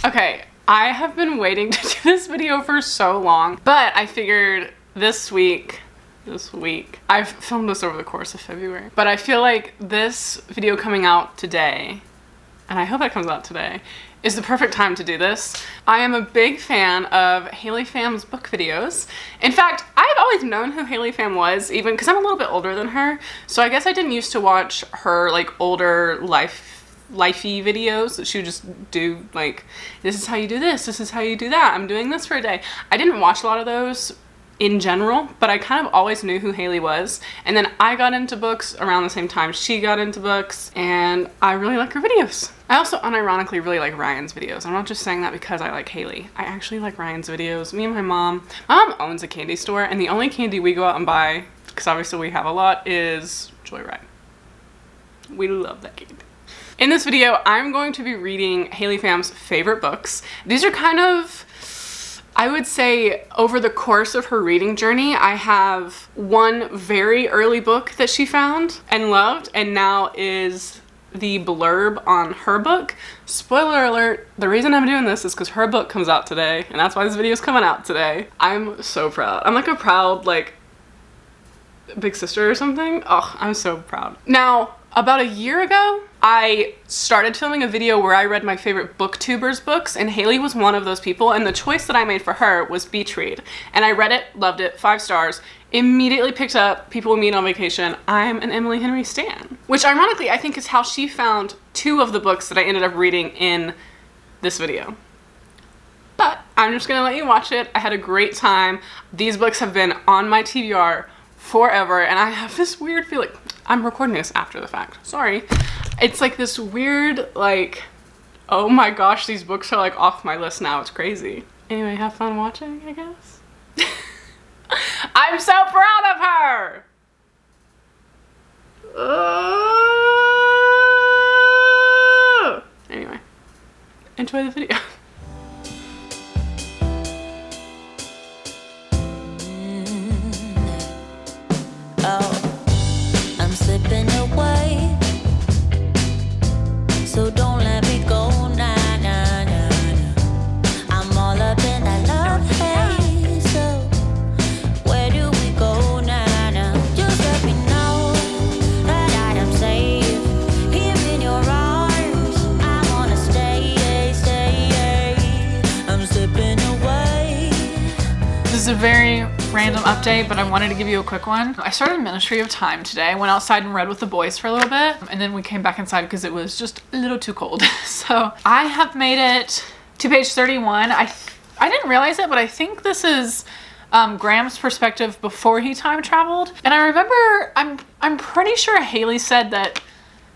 Okay, I have been waiting to do this video for so long, but I figured this week, I've filmed this over the course of February, but I feel like this video coming out today, and I hope it comes out today, is the perfect time to do this. I am a big fan of Haley Pham's book videos. In fact, I've always known who Haley Pham was, even because I'm a little bit older than her, so I guess I didn't used to watch her like older lifey videos that she would just do, like, this is how you do this is how you do that, I'm doing this for a day. I didn't watch a lot of those in general, but I kind of always knew who Haley was. And then I got into books around the same time she got into books, and I really like her videos. I also unironically really like Ryan's videos. I'm not just saying that because I like Haley. I actually like Ryan's videos. Me and my mom owns a candy store, and the only candy we go out and buy, because obviously we have a lot, is Joyride. We love that candy. In this video, I'm going to be reading Haley Pham's favorite books. These are kind of, I would say, over the course of her reading journey, I have one very early book that she found and loved, and now is the blurb on her book. Spoiler alert, the reason I'm doing this is because her book comes out today, and that's why this video is coming out today. I'm so proud. I'm like a proud, like, big sister or something. Oh, I'm so proud. Now, about a year ago, I started filming a video where I read my favorite booktubers books, and Haley was one of those people, and the choice that I made for her was Beach Read. And I read it, loved it, 5 stars, immediately picked up People We Meet on Vacation. I'm an Emily Henry stan. Which ironically, I think is how she found 2 of the books that I ended up reading in this video. But I'm just gonna let you watch it. I had a great time. These books have been on my TBR forever, and I have this weird feeling. I'm recording this after the fact, sorry. It's like this weird, like, oh my gosh, these books are like off my list now, it's crazy. Anyway, have fun watching, I guess. I'm so proud of her! Anyway, enjoy the video. Slipping away, so don't let me go, nah, nah, nah, nah. I'm all up in that love haze, so where do we go, nah, nah? Just let me know that I am safe here in your arms. I wanna stay, stay. I'm slipping away. This is a very random update, but I wanted to give you a quick one. I started Ministry of Time today. I went outside and read with the boys for a little bit, and then we came back inside because it was just a little too cold. So I have made it to page 31. I didn't realize it, but I think this is Graham's perspective before he time traveled. And I remember, I'm pretty sure Haley said that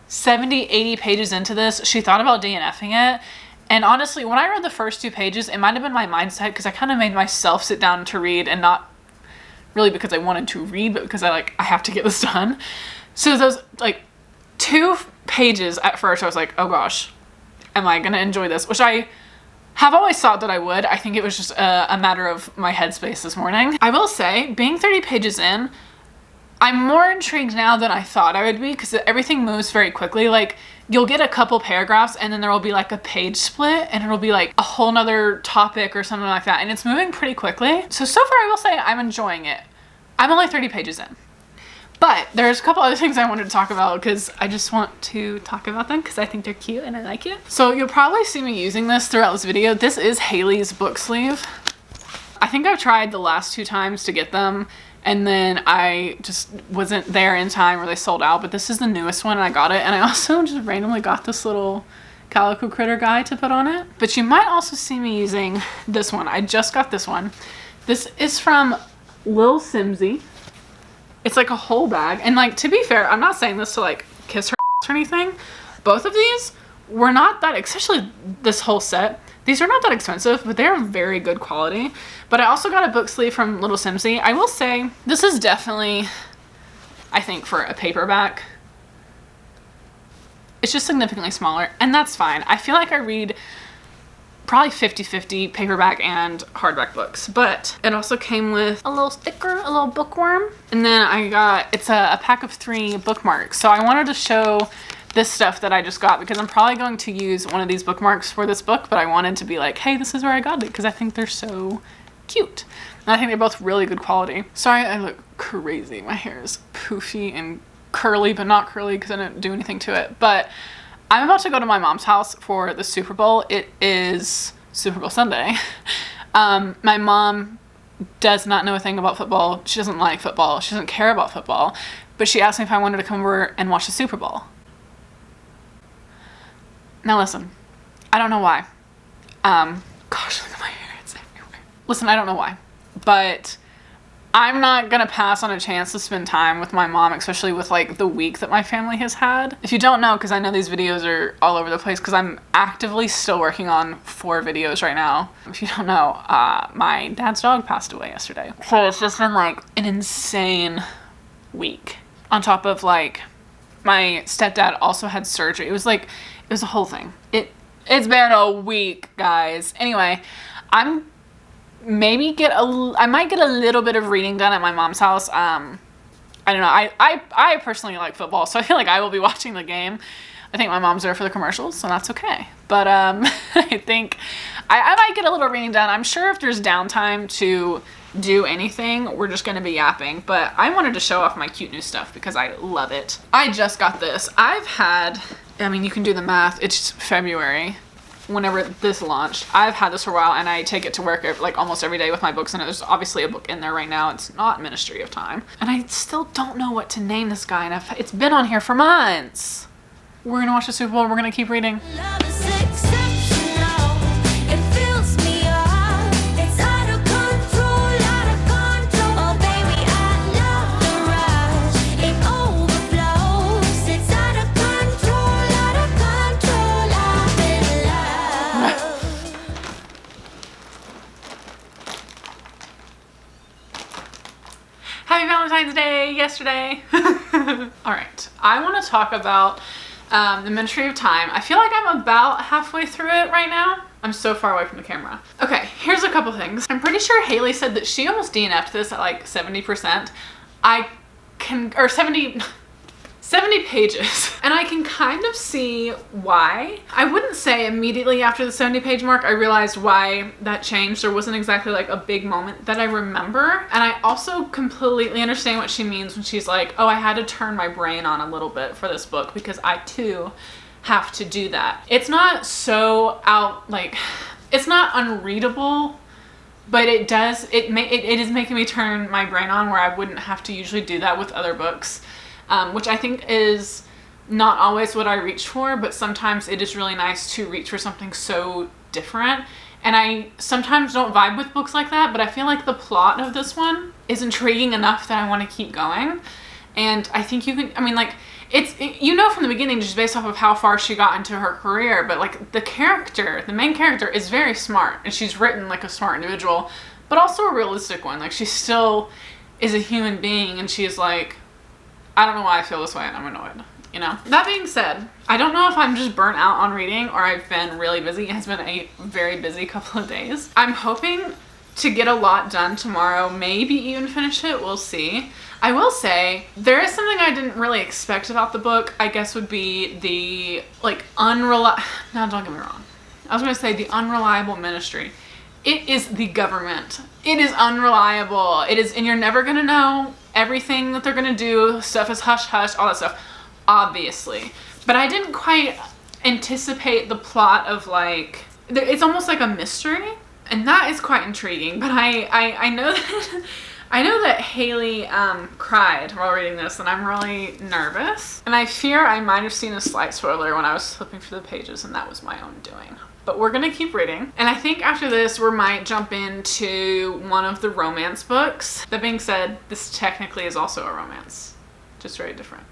70, 80 pages into this, she thought about DNFing it. And honestly, when I read the first 2 pages, it might have been my mindset because I kind of made myself sit down to read, and not really because I wanted to read, but because I have to get this done. So those like 2 pages at first, I was like, oh gosh, am I gonna enjoy this? Which I have always thought that I would. I think it was just a matter of my headspace this morning. I will say, being 30 pages in, I'm more intrigued now than I thought I would be, because everything moves very quickly. Like, you'll get a couple paragraphs and then there will be like a page split, and it'll be like a whole nother topic or something like that, and it's moving pretty quickly. So far I will say I'm enjoying it. I'm only 30 pages in. But there's a couple other things I wanted to talk about because I just want to talk about them because I think they're cute and I like it. So you'll probably see me using this throughout this video. This is Haley's book sleeve. I think I've tried the last 2 times to get them, and then I just wasn't there in time, or they sold out, but this is the newest one and I got it. And I also just randomly got this little calico critter guy to put on it. But you might also see me using this one. I just got this one. This is from Lil Simsy. It's like a whole bag. And like, to be fair, I'm not saying this to like kiss her ass or anything. Both of these were not that, especially this whole set. These are not that expensive, but they're very good quality. But I also got a book sleeve from Little Simsy. I will say, this is definitely, I think, for a paperback. It's just significantly smaller, and that's fine. I feel like I read probably 50-50 paperback and hardback books, but it also came with a little sticker, a little bookworm, and then I got, it's a pack of 3 bookmarks. So I wanted to show this stuff that I just got because I'm probably going to use one of these bookmarks for this book, but I wanted to be like, hey, this is where I got it because I think they're so cute. And I think they're both really good quality. Sorry, I look crazy. My hair is poofy and curly, but not curly because I didn't do anything to it. But I'm about to go to my mom's house for the Super Bowl. It is Super Bowl Sunday. My mom does not know a thing about football. She doesn't like football. She doesn't care about football. But she asked me if I wanted to come over and watch the Super Bowl. Now listen, I don't know why. Gosh, look at my hair. It's everywhere. Listen, I don't know why. But I'm not gonna pass on a chance to spend time with my mom, especially with like the week that my family has had. If you don't know, because I know these videos are all over the place, because I'm actively still working on 4 videos right now. If you don't know, my dad's dog passed away yesterday. So it's just been like an insane week. On top of like, my stepdad also had surgery. It was a whole thing. It's been a week, guys. Anyway, I might get a little bit of reading done at my mom's house. I don't know. I personally like football, so I feel like I will be watching the game. I think my mom's there for the commercials, so that's okay. But I think I might get a little reading done. I'm sure if there's downtime to do anything, we're just going to be yapping. But I wanted to show off my cute new stuff because I love it. I just got this. I mean, you can do the math. It's February. Whenever this launched, I've had this for a while and I take it to work like almost every day with my books in it. There's obviously a book in there right now. It's not Ministry of Time. And I still don't know what to name this guy, and it's been on here for months. We're gonna watch the Super Bowl. We're gonna keep reading. Love is exceptional. It fills me up. It's out of control, out of control. Oh baby, I love the rush. It overflows. It's out of control, out of control. I'm in love. Happy Valentine's Day yesterday. All right, I want to talk about the Ministry of Time. I feel like I'm about halfway through it right now. I'm so far away from the camera. Okay, here's a couple things. I'm pretty sure Haley said that she almost DNF'd this at like 70%. Or 70 pages. And I can kind of see why. I wouldn't say immediately after the 70 page mark I realized why that changed. There wasn't exactly like a big moment that I remember. And I also completely understand what she means when she's like, oh, I had to turn my brain on a little bit for this book because I too have to do that. It's not so it's not unreadable, but it is making me turn my brain on where I wouldn't have to usually do that with other books. Which I think is not always what I reach for, but sometimes it is really nice to reach for something so different. And I sometimes don't vibe with books like that, but I feel like the plot of this one is intriguing enough that I want to keep going. And I think you can, I mean, like, you know from the beginning, just based off of how far she got into her career, but like the main character is very smart, and she's written like a smart individual, but also a realistic one. Like, she still is a human being, and she's like, I don't know why I feel this way and I'm annoyed, you know? That being said, I don't know if I'm just burnt out on reading or I've been really busy. It has been a very busy couple of days. I'm hoping to get a lot done tomorrow, maybe even finish it, we'll see. I will say, there is something I didn't really expect about the book, I guess would be the, like, now don't get me wrong. I was gonna say the unreliable ministry. It is the government. It is unreliable. It is, and you're never gonna know everything that they're gonna do. Stuff is hush hush, all that stuff, obviously. But I didn't quite anticipate the plot of like, it's almost like a mystery, and that is quite intriguing. But I know that I know that Haley cried while reading this, and I'm really nervous. And I fear I might have seen a slight spoiler when I was flipping through the pages, and that was my own doing. But we're gonna keep reading. And I think after this, we might jump into one of the romance books. That being said, this technically is also a romance, just very different.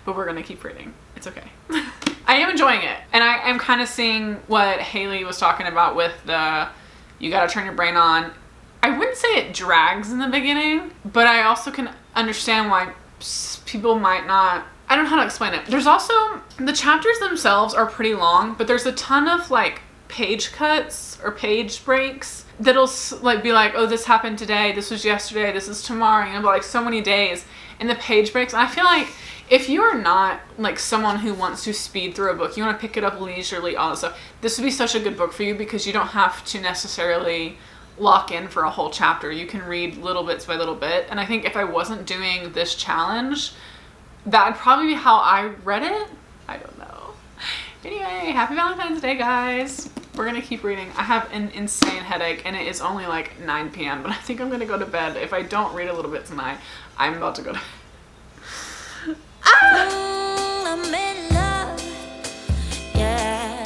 But we're gonna keep reading. It's okay. I am enjoying it. And I am kind of seeing what Haley was talking about with the, you gotta turn your brain on. I wouldn't say it drags in the beginning, but I also can understand why people might not, I don't know how to explain it. There's also, the chapters themselves are pretty long, but there's a ton of like page cuts or page breaks that'll like be like, oh, this happened today, this was yesterday, this is tomorrow, you know, but like so many days. And the page breaks, and I feel like if you are not like someone who wants to speed through a book, you want to pick it up leisurely, all that stuff, this would be such a good book for you because you don't have to necessarily lock in for a whole chapter. You can read little bits by little bit. And I think if I wasn't doing this challenge, that would probably be how I read it. I don't know. Anyway, happy Valentine's Day, guys. We're gonna keep reading. I have an insane headache and it is only like 9 p.m. but I think I'm gonna go to bed. If I don't read a little bit tonight, I'm about to go to bed. I'm in love, yeah.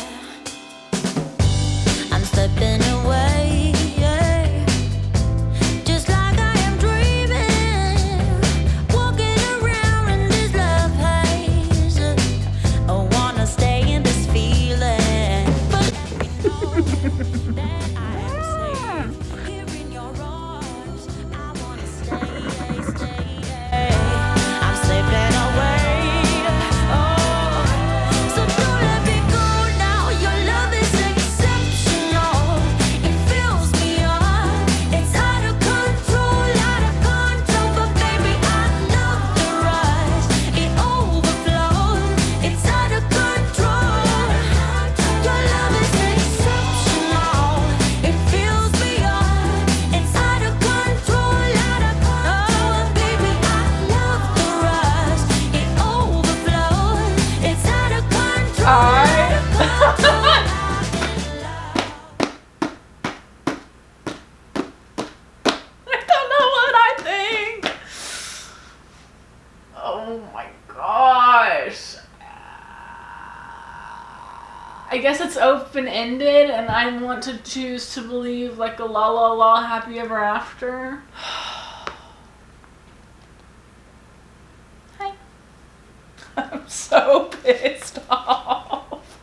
I'm slipping away, yeah. Just like I am dreaming, walking around in this love haze. I wanna stay in this feeling, but let me know that I am safe here in your arms. I wanna stay. I'm slipping away. So don't let me go now. Your love is exceptional. It fills me up. It's out of control, but baby, I love the rush. It overflows. It's out of control. Your love is exceptional. It fills me up. It's out of control, baby, I love the rush. It overflows. It's out of control. I don't know what I think. Oh my gosh. I guess it's open-ended and I want to choose to believe like a la la la happy ever after. Hi. I'm so pissed off.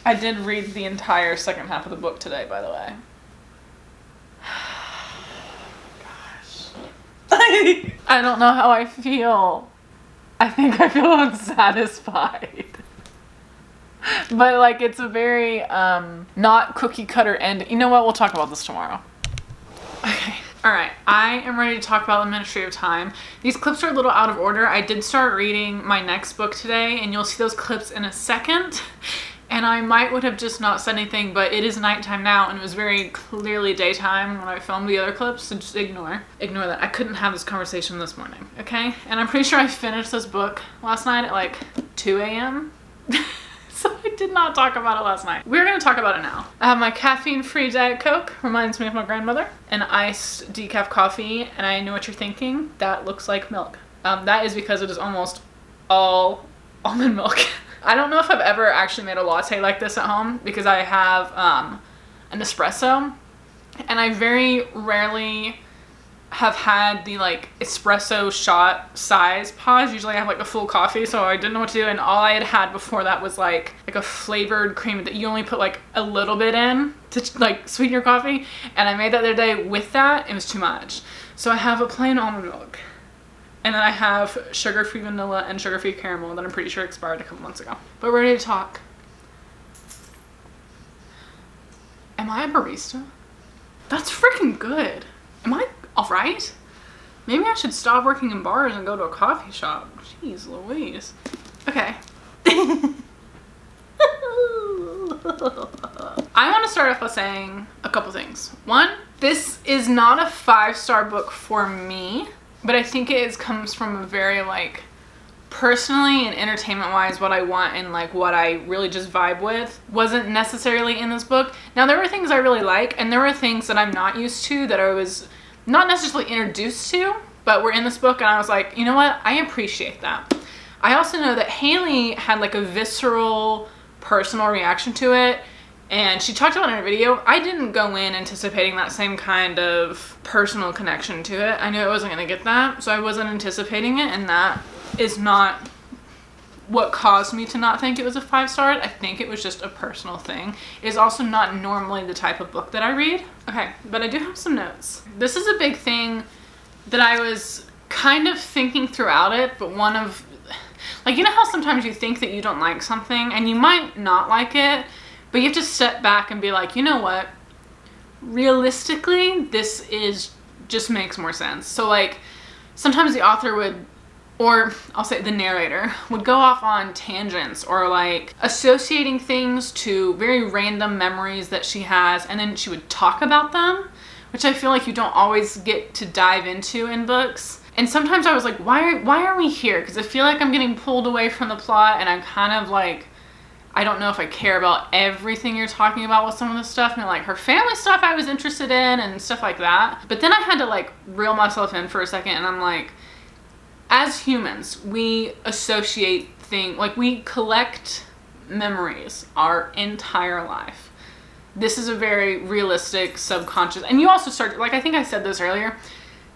I did read the entire second half of the book today, by the way. I don't know how I feel. I think I feel unsatisfied. But like it's a very not cookie cutter end. You know what? We'll talk about this tomorrow. Okay. Alright, I am ready to talk about the Ministry of Time. These clips are a little out of order. I did start reading my next book today, and you'll see those clips in a second. And I would have just not said anything, but it is nighttime now, and it was very clearly daytime when I filmed the other clips, so just ignore that. I couldn't have this conversation this morning, okay? And I'm pretty sure I finished this book last night at like 2 a.m. So I did not talk about it last night. We're gonna talk about it now. I have my caffeine-free Diet Coke, reminds me of my grandmother, an iced decaf coffee, and I know what you're thinking, that looks like milk. That is because it is almost all almond milk. I don't know if I've ever actually made a latte like this at home because I have an espresso, and I very rarely have had the like espresso shot size pods. Usually I have like a full coffee, so I didn't know what to do, and all I had before that was like a flavored cream that you only put like a little bit in to like sweeten your coffee, and I made that the other day with that. It was too much, so I have a plain almond milk. And then I have sugar-free vanilla and sugar-free caramel that I'm pretty sure expired a couple months ago. But we're ready to talk. Am I a barista? That's freaking good. Am I alright? Maybe I should stop working in bars and go to a coffee shop. Jeez Louise. Okay. I want to start off by saying a couple things. One, this is not a 5-star book for me. But I think it comes from a very, like, personally and entertainment-wise, what I want and, like, what I really just vibe with wasn't necessarily in this book. Now, there were things I really like, and there were things that I'm not used to that I was not necessarily introduced to, but were in this book, and I was like, you know what? I appreciate that. I also know that Haley had, like, a visceral, personal reaction to it, and she talked about it in her video. I didn't go in anticipating that same kind of personal connection to it. I knew I wasn't going to get that, so I wasn't anticipating it, and that is not what caused me to not think it was a 5-star. I think it was just a personal thing. It is also not normally the type of book that I read. Okay, but I do have some notes. This is a big thing that I was kind of thinking throughout it, but one of, like, you know how sometimes you think that you don't like something, and you might not like it, But you have to step back and be like, you know what? Realistically, this just makes more sense. So like, sometimes the author would, or I'll say the narrator, would go off on tangents or like associating things to very random memories that she has, and then she would talk about them, which I feel like you don't always get to dive into in books. And sometimes I was like, why are we here? Because I feel like I'm getting pulled away from the plot, and I'm kind of like, I don't know if I care about everything you're talking about with some of the stuff. And like her family stuff I was interested in and stuff like that. But then I had to like reel myself in for a second, and I'm like, as humans, we associate things, like we collect memories our entire life. This is a very realistic subconscious, and you also start, like I think I said this earlier,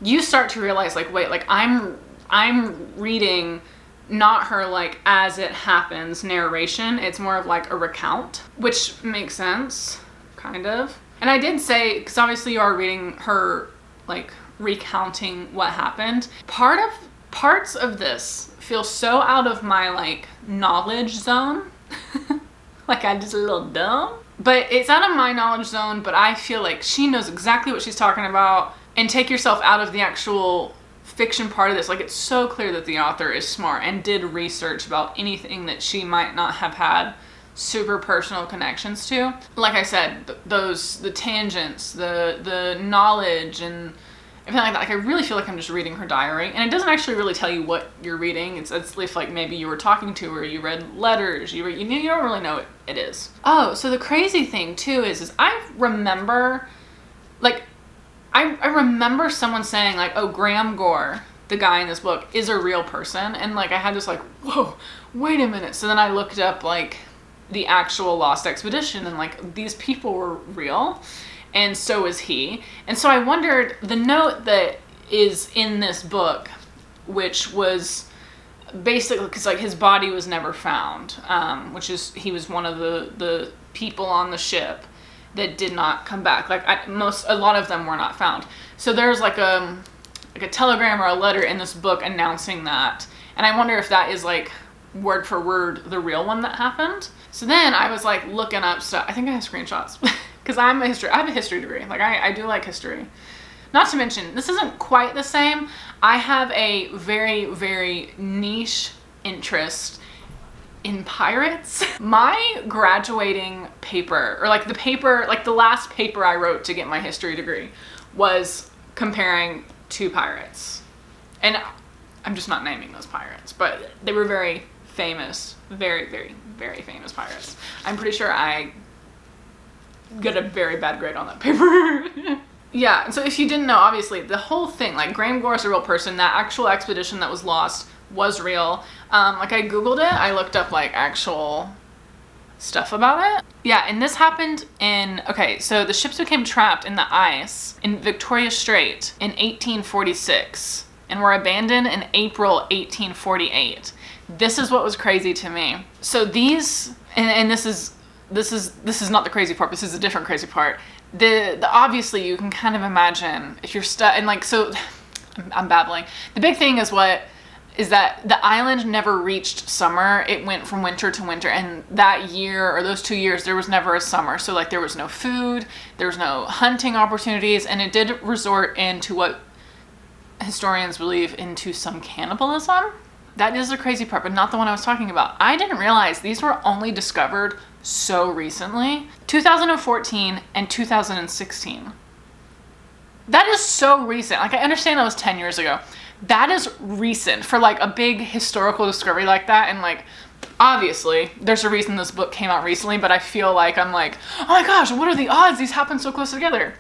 you start to realize like, wait, like I'm reading not her like as it happens narration. It's more of like a recount, which makes sense, kind of. And I did say, because obviously you are reading her like recounting what happened. Parts of this feel so out of my like knowledge zone. Like I'm just a little dumb. But it's out of my knowledge zone, but I feel like she knows exactly what she's talking about. And take yourself out of the actual fiction part of this. Like, it's so clear that the author is smart and did research about anything that she might not have had super personal connections to. Like I said, the tangents, the knowledge, and everything like that. Like, I really feel like I'm just reading her diary, and it doesn't actually really tell you what you're reading. It's if like maybe you were talking to her, you read letters, you don't really know what it is. Oh, so the crazy thing too is I remember, like, I remember someone saying like, oh, Graham Gore, the guy in this book, is a real person. And like, I had this like, whoa, wait a minute. So then I looked up like the actual Lost Expedition, and like these people were real, and so is he. And so I wondered, the note that is in this book, which was basically, because like his body was never found, which is, he was one of the people on the ship that did not come back. Like a lot of them were not found. So there's like a telegram or a letter in this book announcing that. And I wonder if that is like word for word the real one that happened. So then I was like looking up stuff. I think I have screenshots because I have a history degree. Like I do like history. Not to mention, this isn't quite the same. I have a very, very niche interest in pirates. My graduating paper, or like the last paper I wrote to get my history degree, was comparing two pirates. And I'm just not naming those pirates, but they were very famous, very, very, very famous pirates. I'm pretty sure I got a very bad grade on that paper. Yeah, and so if you didn't know, obviously, the whole thing, like Graham Gore is a real person. That actual expedition that was lost was real. Like I Googled it, I looked up like actual stuff about it. Yeah, and this happened so the ships became trapped in the ice in Victoria Strait in 1846 and were abandoned in April 1848. This is what was crazy to me. So these, and this is not the crazy part, this is a different crazy part. The obviously you can kind of imagine if you're stuck, and like, so I'm babbling. The big thing is that the island never reached summer. It went from winter to winter, and that year or those 2 years there was never a summer. So like there was no food, there was no hunting opportunities, and it did resort into what historians believe into some cannibalism. That is the crazy part, but not the one I was talking about. I didn't realize these were only discovered so recently. 2014 and 2016. That is so recent. Like I understand that was 10 years ago. That is recent for like a big historical discovery like that. And like, obviously there's a reason this book came out recently, but I feel like I'm like, oh my gosh, what are the odds these happen so close together?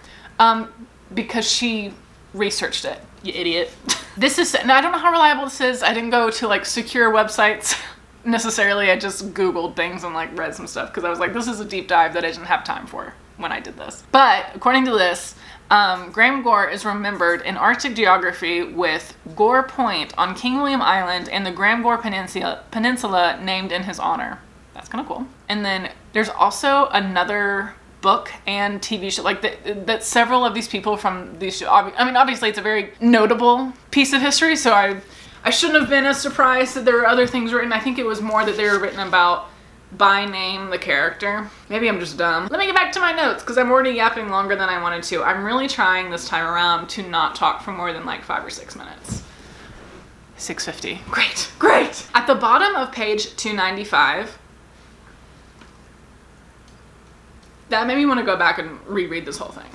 Because she researched it, you idiot. Now I don't know how reliable this is. I didn't go to like secure websites necessarily. I just Googled things and like read some stuff because I was like, this is a deep dive that I didn't have time for when I did this. But according to this, Graham Gore is remembered in Arctic geography with Gore Point on King William Island and the Graham Gore Peninsula named in his honor. That's kind of cool. And then there's also another book and TV show, like that several of these people from these shows, I mean, obviously it's a very notable piece of history, so I shouldn't have been as surprised that there were other things written. I think it was more that they were written about by name the character. Maybe I'm just dumb. Let me get back to my notes because I'm already yapping longer than I wanted to. I'm really trying this time around to not talk for more than like 5 or 6 minutes. 6:50. Great, great. At the bottom of page 295, that made me want to go back and reread this whole thing.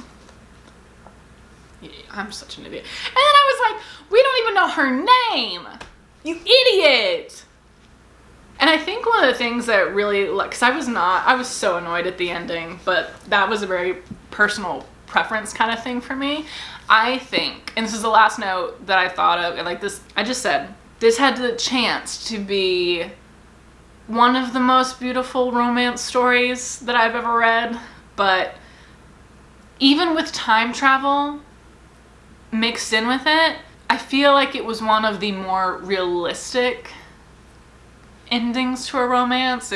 Yeah, I'm such an idiot. And then I was like, we don't even know her name. You idiot. And I think one of the things that really, like, because I was so annoyed at the ending, but that was a very personal preference kind of thing for me. I think, and this is the last note that I thought of, and like this, I just said, this had the chance to be one of the most beautiful romance stories that I've ever read, but even with time travel mixed in with it, I feel like it was one of the more realistic endings to a romance.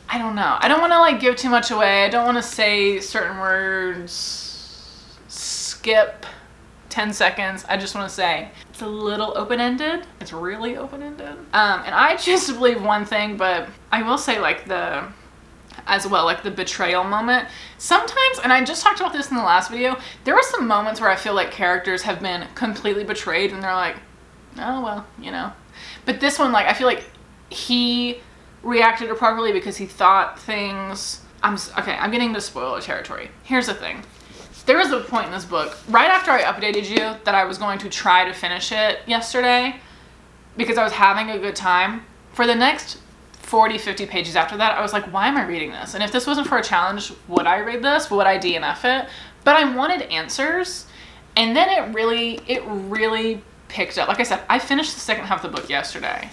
I don't know. I don't want to like give too much away. I don't want to say certain words. Skip 10 seconds. I just want to say it's a little open-ended. It's really open-ended. And I choose to believe one thing, but I will say like the betrayal moment. Sometimes, and I just talked about this in the last video, there were some moments where I feel like characters have been completely betrayed and they're like, oh, well, you know. But this one, like, I feel like he reacted appropriately because he thought things... I'm getting into spoiler territory. Here's the thing. There was a point in this book, right after I updated you, that I was going to try to finish it yesterday because I was having a good time. For the next 40, 50 pages after that, I was like, why am I reading this? And if this wasn't for a challenge, would I read this? Would I DNF it? But I wanted answers. And then it really picked up. Like I said, I finished the second half of the book yesterday.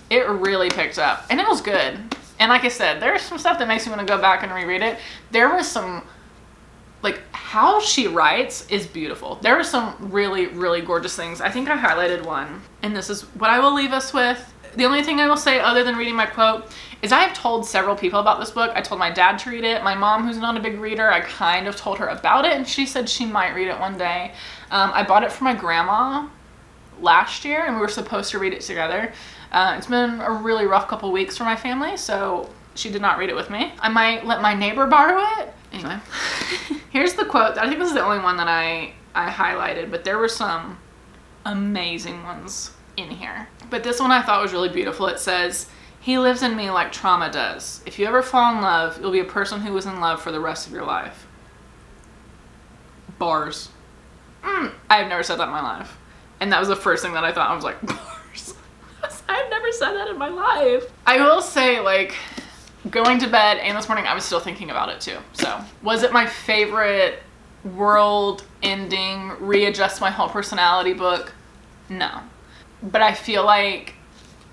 It really picked up. And it was good. And like I said, there's some stuff that makes me want to go back and reread it. There was some, like, how she writes is beautiful. There are some really, really gorgeous things. I think I highlighted one. And this is what I will leave us with. The only thing I will say other than reading my quote is I have told several people about this book. I told my dad to read it. My mom, who's not a big reader, I kind of told her about it. And she said she might read it one day. I bought it for my grandma last year and we were supposed to read it together. It's been a really rough couple weeks for my family, so she did not read it with me. I might let my neighbor borrow it. Anyway, here's the quote. I think this is the only one that I highlighted, but there were some amazing ones in here. But this one I thought was really beautiful. It says, "He lives in me like trauma does. If you ever fall in love, you'll be a person who is in love for the rest of your life." Bars. I have never said that in my life. And that was the first thing that I thought. I was like, bars. I've never said that in my life. I will say, like, going to bed and this morning, I was still thinking about it too. So, was it my favorite world-ending, readjust my whole personality book? No. But I feel like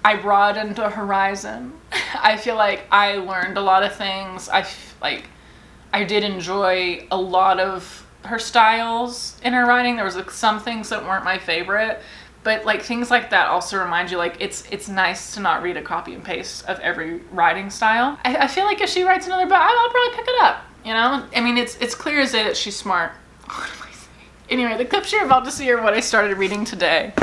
I broadened a horizon. I feel like I learned a lot of things. I did enjoy a lot of her styles in her writing. There was like some things that weren't my favorite, but like things like that also remind you like it's nice to not read a copy and paste of every writing style. I feel like if she writes another book, I'll probably pick it up, you know? I mean, it's clear as day that she's smart. What am I saying? Anyway, the clips you're about to see are what I started reading today.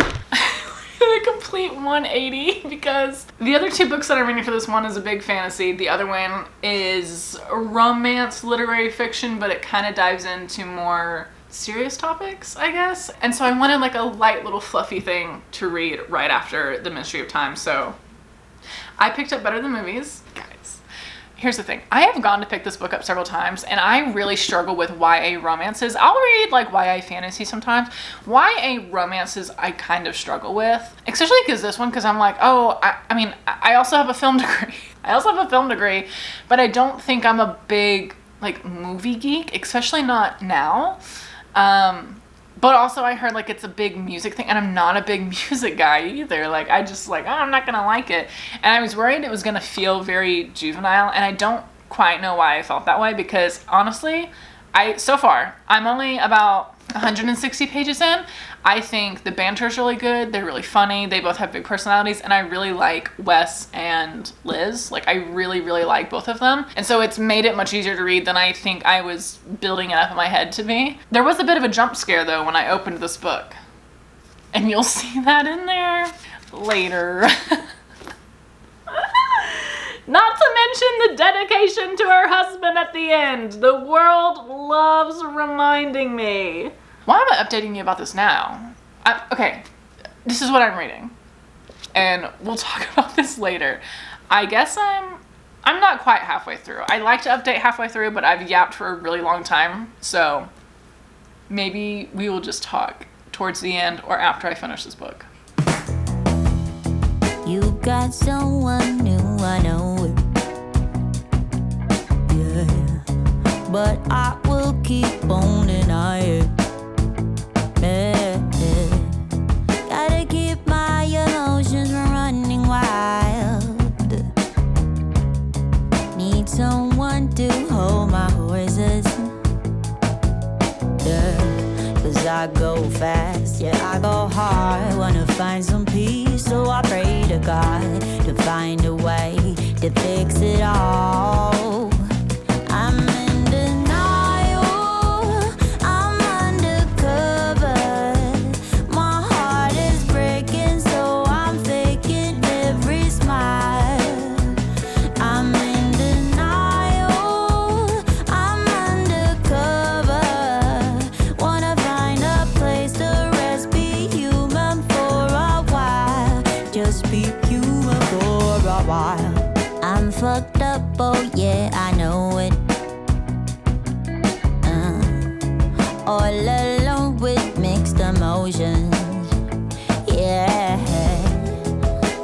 A complete 180 because the other two books that I'm reading for this one is a big fantasy. The other one is romance, literary fiction, but it kind of dives into more serious topics, I guess. And so I wanted like a light little fluffy thing to read right after The Mystery of Time. So I picked up Better Than Movies. Guys, here's the thing. I have gone to pick this book up several times and I really struggle with YA romances. I'll read like YA fantasy sometimes. YA romances I kind of struggle with, especially because this one, because I'm like, oh, I mean, I also have a film degree. But I don't think I'm a big like movie geek, especially not now. But also I heard like it's a big music thing and I'm not a big music guy either. Like I just like, oh, I'm not gonna like it. And I was worried it was gonna feel very juvenile and I don't quite know why I felt that way because honestly, so far, I'm only about 160 pages in. I think the banter's really good. They're really funny. They both have big personalities and I really like Wes and Liz. Like I really, really like both of them. And so it's made it much easier to read than I think I was building it up in my head to be. There was a bit of a jump scare though when I opened this book. And you'll see that in there later. Not to mention the dedication to her husband at the end. The world loves reminding me. Why am I updating you about this now? Okay, this is what I'm reading. And we'll talk about this later. I guess I'm not quite halfway through. I like to update halfway through, but I've yapped for a really long time. So maybe we will just talk towards the end or after I finish this book. You got someone new, I know it. Yeah, but I will keep on denying it. Yeah. Gotta keep my emotions from running wild. Need someone to hold my horses. Yeah, 'cause I go fast, yeah, I go hard. Wanna find some peace, so I pray to God to find a way to fix it all. I'm in denial, I'm undercover. My heart is breaking, so I'm faking every smile. I'm in denial, I'm undercover. Wanna find a place to rest, be human for a while. Just be human for a while. I'm fucked up, oh yeah, I know it. All alone with mixed emotions. Yeah,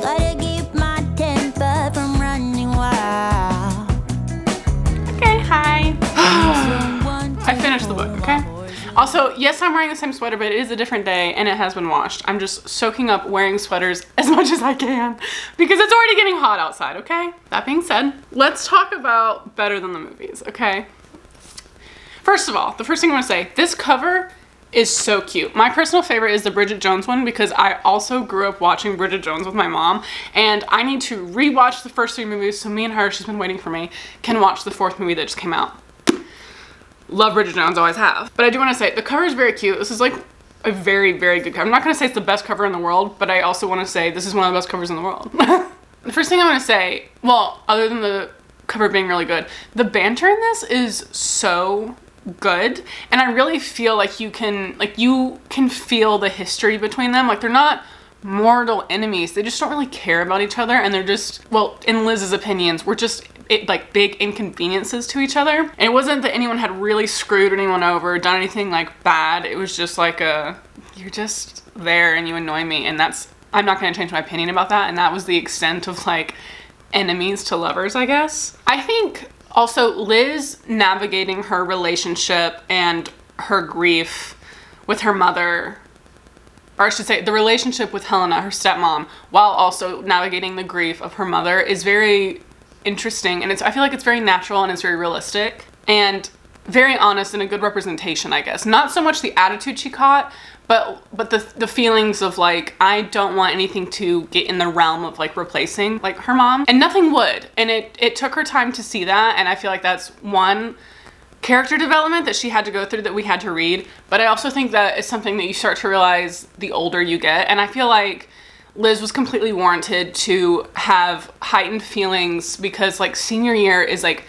gotta keep my temper from running wild. Okay, hi. I finished the book, okay? Also, yes, I'm wearing the same sweater, but it is a different day and it has been washed. I'm just soaking up wearing sweaters as much as I can because it's already getting hot outside, okay? That being said, let's talk about better than the movies, okay? First of all, the first thing I want to say, this cover is so cute. My personal favorite is the Bridget Jones one because I also grew up watching Bridget Jones with my mom, and I need to rewatch the first 3 movies, so me and her, she's been waiting for me, can watch the 4th movie that just came out. Love Bridget Jones, always have. But I do want to say, the cover is very cute. This is like a very, very good cover. I'm not going to say it's the best cover in the world, but I also want to say this is one of the best covers in the world. The first thing I want to say, well, other than the cover being really good, the banter in this is so good, and I really feel like you can feel the history between them. Like, they're not mortal enemies, they just don't really care about each other, and they're just, well, in Liz's opinions, we're just like big inconveniences to each other. And it wasn't that anyone had really screwed anyone over, done anything like bad. It was just like you're just there and you annoy me, and I'm not going to change my opinion about that. And that was the extent of like enemies to lovers, I guess. I think also Liz navigating her relationship and her grief with her mother, or I should say the relationship with Helena, her stepmom, while also navigating the grief of her mother, is very interesting, and I feel like it's very natural and it's very realistic and very honest and a good representation, I guess. Not so much the attitude she caught, but the feelings of like, I don't want anything to get in the realm of like replacing like her mom, and nothing would. And it took her time to see that, and I feel like that's one character development that she had to go through that we had to read. But I also think that it's something that you start to realize the older you get, and I feel like Liz was completely warranted to have heightened feelings because like senior year is like,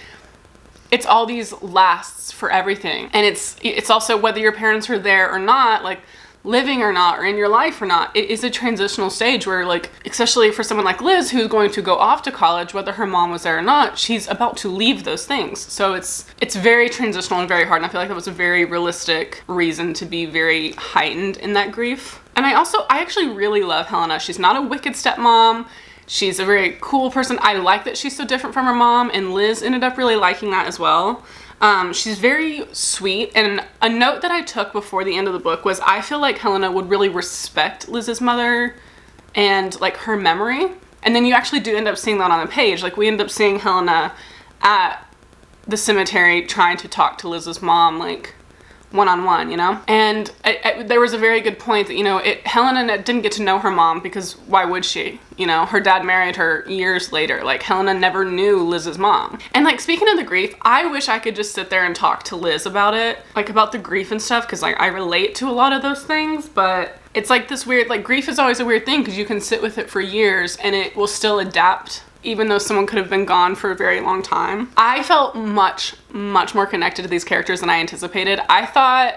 it's all these lasts for everything. And it's also whether your parents are there or not, like living or not, or in your life or not, it is a transitional stage where like, especially for someone like Liz who's going to go off to college, whether her mom was there or not, she's about to leave those things. So it's very transitional and very hard. And I feel like that was a very realistic reason to be very heightened in that grief. And I actually really love Helena. She's not a wicked stepmom. She's a very cool person. I like that she's so different from her mom, and Liz ended up really liking that as well. She's very sweet, and a note that I took before the end of the book was I feel like Helena would really respect Liz's mother and like her memory. And then you actually do end up seeing that on the page. Like, we end up seeing Helena at the cemetery trying to talk to Liz's mom, like one-on-one, you know? And there was a very good point that, you know, Helena didn't get to know her mom because why would she? You know, her dad married her years later. Like, Helena never knew Liz's mom. And like, speaking of the grief, I wish I could just sit there and talk to Liz about it, like about the grief and stuff, because like I relate to a lot of those things, but it's like this weird, like, grief is always a weird thing because you can sit with it for years and it will still adapt even though someone could have been gone for a very long time. I felt much more connected to these characters than I anticipated. I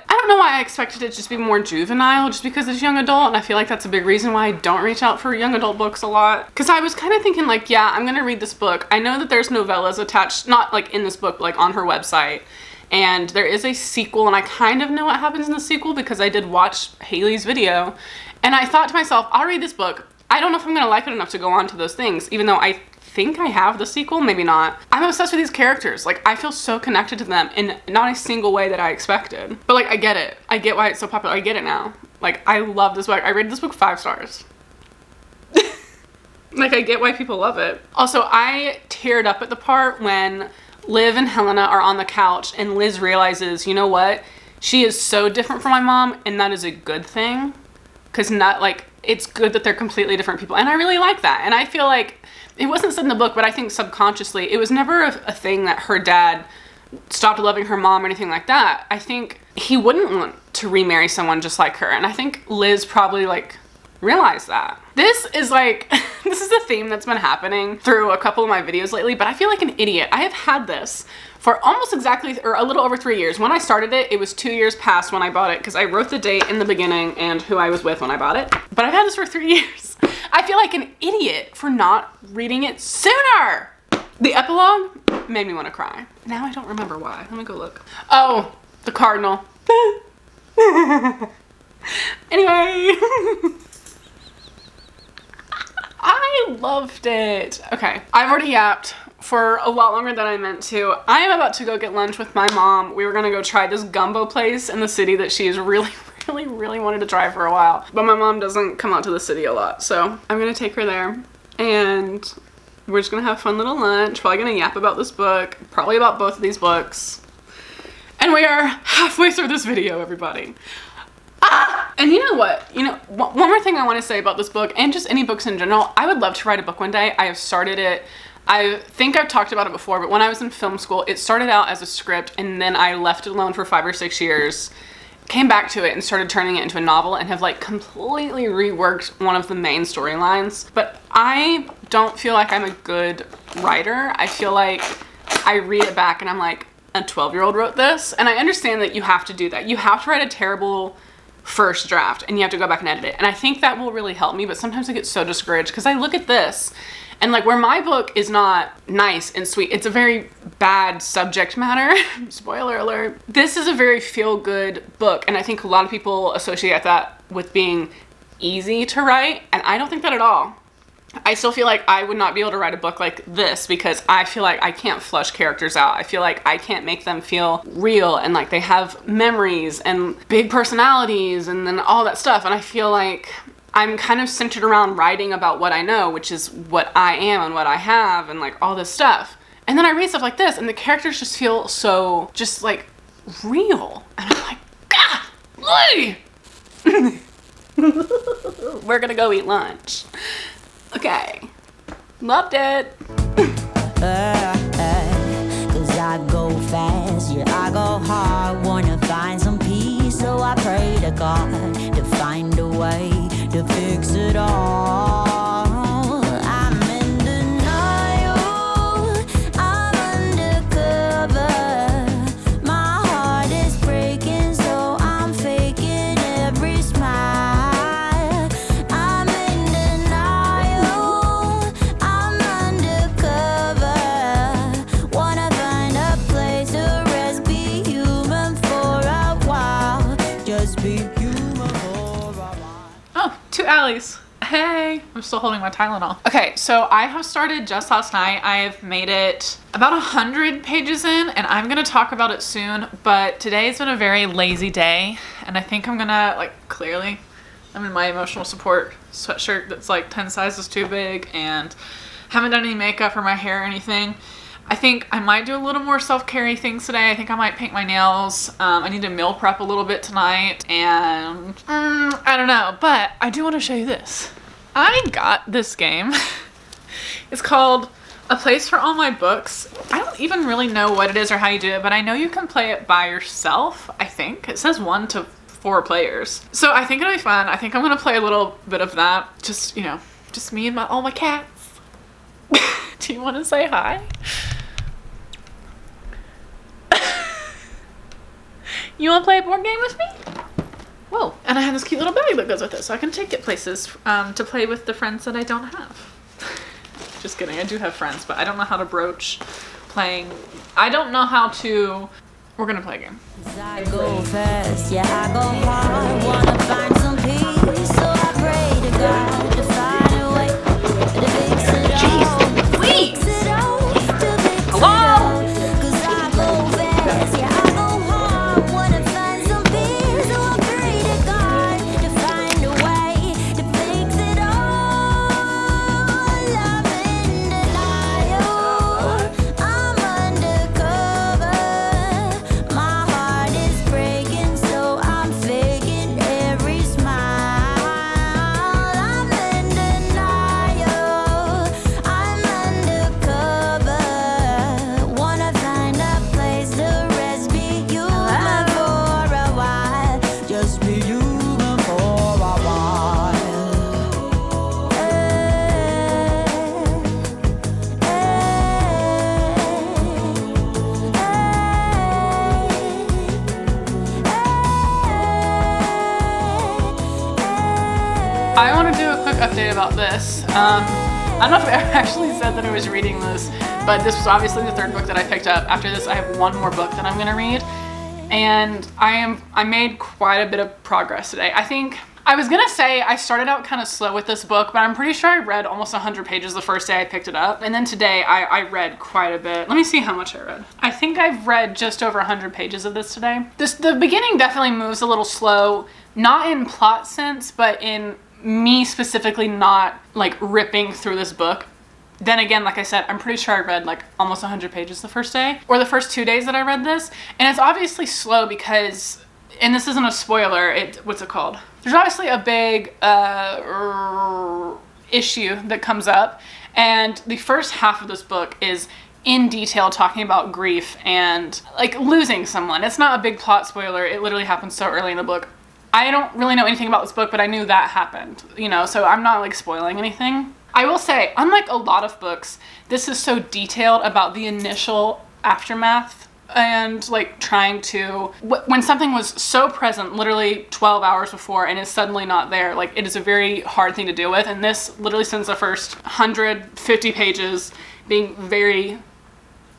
don't know why I expected it to just be more juvenile just because it's young adult, and I feel like that's a big reason why I don't reach out for young adult books a lot. Because I was kind of thinking like, yeah, I'm gonna read this book. I know that there's novellas attached, not like in this book, but like on her website. And there is a sequel, and I kind of know what happens in the sequel because I did watch Haley's video. And I thought to myself, I'll read this book. I don't know if I'm gonna like it enough to go on to those things, even though I think I have the sequel, maybe not. I'm obsessed with these characters. Like, I feel so connected to them in not a single way that I expected. But like, I get it. I get why it's so popular. I get it now. Like, I love this book. I rated this book 5 stars. Like, I get why people love it. Also, I teared up at the part when Liv and Helena are on the couch and Liz realizes, you know what? She is so different from my mom, and that is a good thing. Because it's good that they're completely different people. And I really like that. And I feel like it wasn't said in the book, but I think subconsciously, it was never a thing that her dad stopped loving her mom or anything like that. I think he wouldn't want to remarry someone just like her. And I think Liz probably like realized that. This is like, this is a theme that's been happening through a couple of my videos lately, but I feel like an idiot. I have had this for almost exactly, or a little over 3 years. When I started it, it was 2 years past when I bought it because I wrote the date in the beginning and who I was with when I bought it. But I've had this for 3 years. I feel like an idiot for not reading it sooner. The epilogue made me want to cry. Now I don't remember why. Let me go look. Oh, the cardinal. Anyway. I loved it. Okay, I've already yapped for a lot longer than I meant to. I am about to go get lunch with my mom. We were gonna go try this gumbo place in the city that she has really wanted to try for a while. But my mom doesn't come out to the city a lot, so I'm gonna take her there. And we're just gonna have a fun little lunch. Probably gonna yap about this book, probably about both of these books. And we are halfway through this video, everybody. And you know what? One more thing I want to say about this book, and just any books in general, I would love to write a book one day. I have started it. I think I've talked about it before, but when I was in film school, it started out as a script, and then I left it alone for 5 or 6 years, came back to it, and started turning it into a novel, and have like completely reworked one of the main storylines. But I don't feel like I'm a good writer. I feel like I read it back, and I'm like, a 12-year-old wrote this? And I understand that you have to do that. You have to write a terrible first draft and you have to go back and edit it, and I think that will really help me. But sometimes I get so discouraged because I look at this and like, where my book is not nice and sweet, it's a very bad subject matter. Spoiler alert. This is a very feel-good book, and I think a lot of people associate that with being easy to write, and I don't think that at all. I still feel like I would not be able to write a book like this because I feel like I can't flush characters out. I feel like I can't make them feel real and like they have memories and big personalities and then all that stuff. And I feel like I'm kind of centered around writing about what I know, which is what I am and what I have and like all this stuff. And then I read stuff like this and the characters just feel so just like real. And I'm like, God, we're gonna go eat lunch. Okay, loved it. Cause I go fast, yeah, I go hard. Wanna find some peace, so I pray to God to find a way to fix it all. I'm in denial, I'm undercover. My heart is breaking, so I'm faking every smile. Alleys. Hey, I'm still holding my Tylenol. Okay, so I have started just last night. I've made it about 100 pages in, and I'm gonna talk about it soon, but today's been a very lazy day, and I think I'm gonna, like, clearly, I'm in my emotional support sweatshirt that's like 10 sizes too big, and haven't done any makeup or my hair or anything. I think I might do a little more self-care things today. I think I might paint my nails. I need to meal prep a little bit tonight, and I don't know, but I do want to show you this. I got this game. It's called A Place for All My Books. I don't even really know what it is or how you do it, but I know you can play it by yourself, I think. It says 1 to 4 players. So I think it'll be fun. I think I'm gonna play a little bit of that. Just, you know, just me and all my cats. Do you want to say hi? You want to play a board game with me? Whoa. And I have this cute little bag that goes with it, so I can take it places to play with the friends that I don't have. Just kidding. I do have friends, but I don't know how to broach playing. I don't know how to... We're going to play a game. I go fast, yeah, I go hard. Wanna find some peace, so I pray to God to find a way to fix it all. Jeez, please! Fix it all, to fix Hello? it all. 'Cause I go fast, yeah, I go hard. Wanna find some peace, so I pray to God to find a way to fix it all. I'm in denial, I'm undercover. My heart is breaking, so I'm faking every smile. I'm in denial, I'm undercover. Wanna find a place to rest, be human for a while. Just be human for a while. I want to do a quick update about this. I don't know if I ever actually said that I was reading this, but this was obviously the third book that I picked up. After this, I have one more book that I'm going to read, and I made quite a bit of progress today. I think I was going to say I started out kind of slow with this book, but I'm pretty sure I read almost 100 pages the first day I picked it up, and then today I read quite a bit. Let me see how much I read. I think I've read just over 100 pages of this today. The beginning definitely moves a little slow, not in plot sense, but in me specifically not like ripping through this book. Then again, like I said, I'm pretty sure I read like almost 100 pages the first day, or the first 2 days that I read this. And it's obviously slow because, and this isn't a spoiler, what's it called? There's obviously a big issue that comes up, and the first half of this book is in detail talking about grief and like losing someone. It's not a big plot spoiler. It literally happens so early in the book. I don't really know anything about this book, but I knew that happened, you know, so I'm not like spoiling anything. I will say, unlike a lot of books, this is so detailed about the initial aftermath and like trying to, when something was so present literally 12 hours before and is suddenly not there, like it is a very hard thing to deal with. And this literally spends the first 150 pages being very,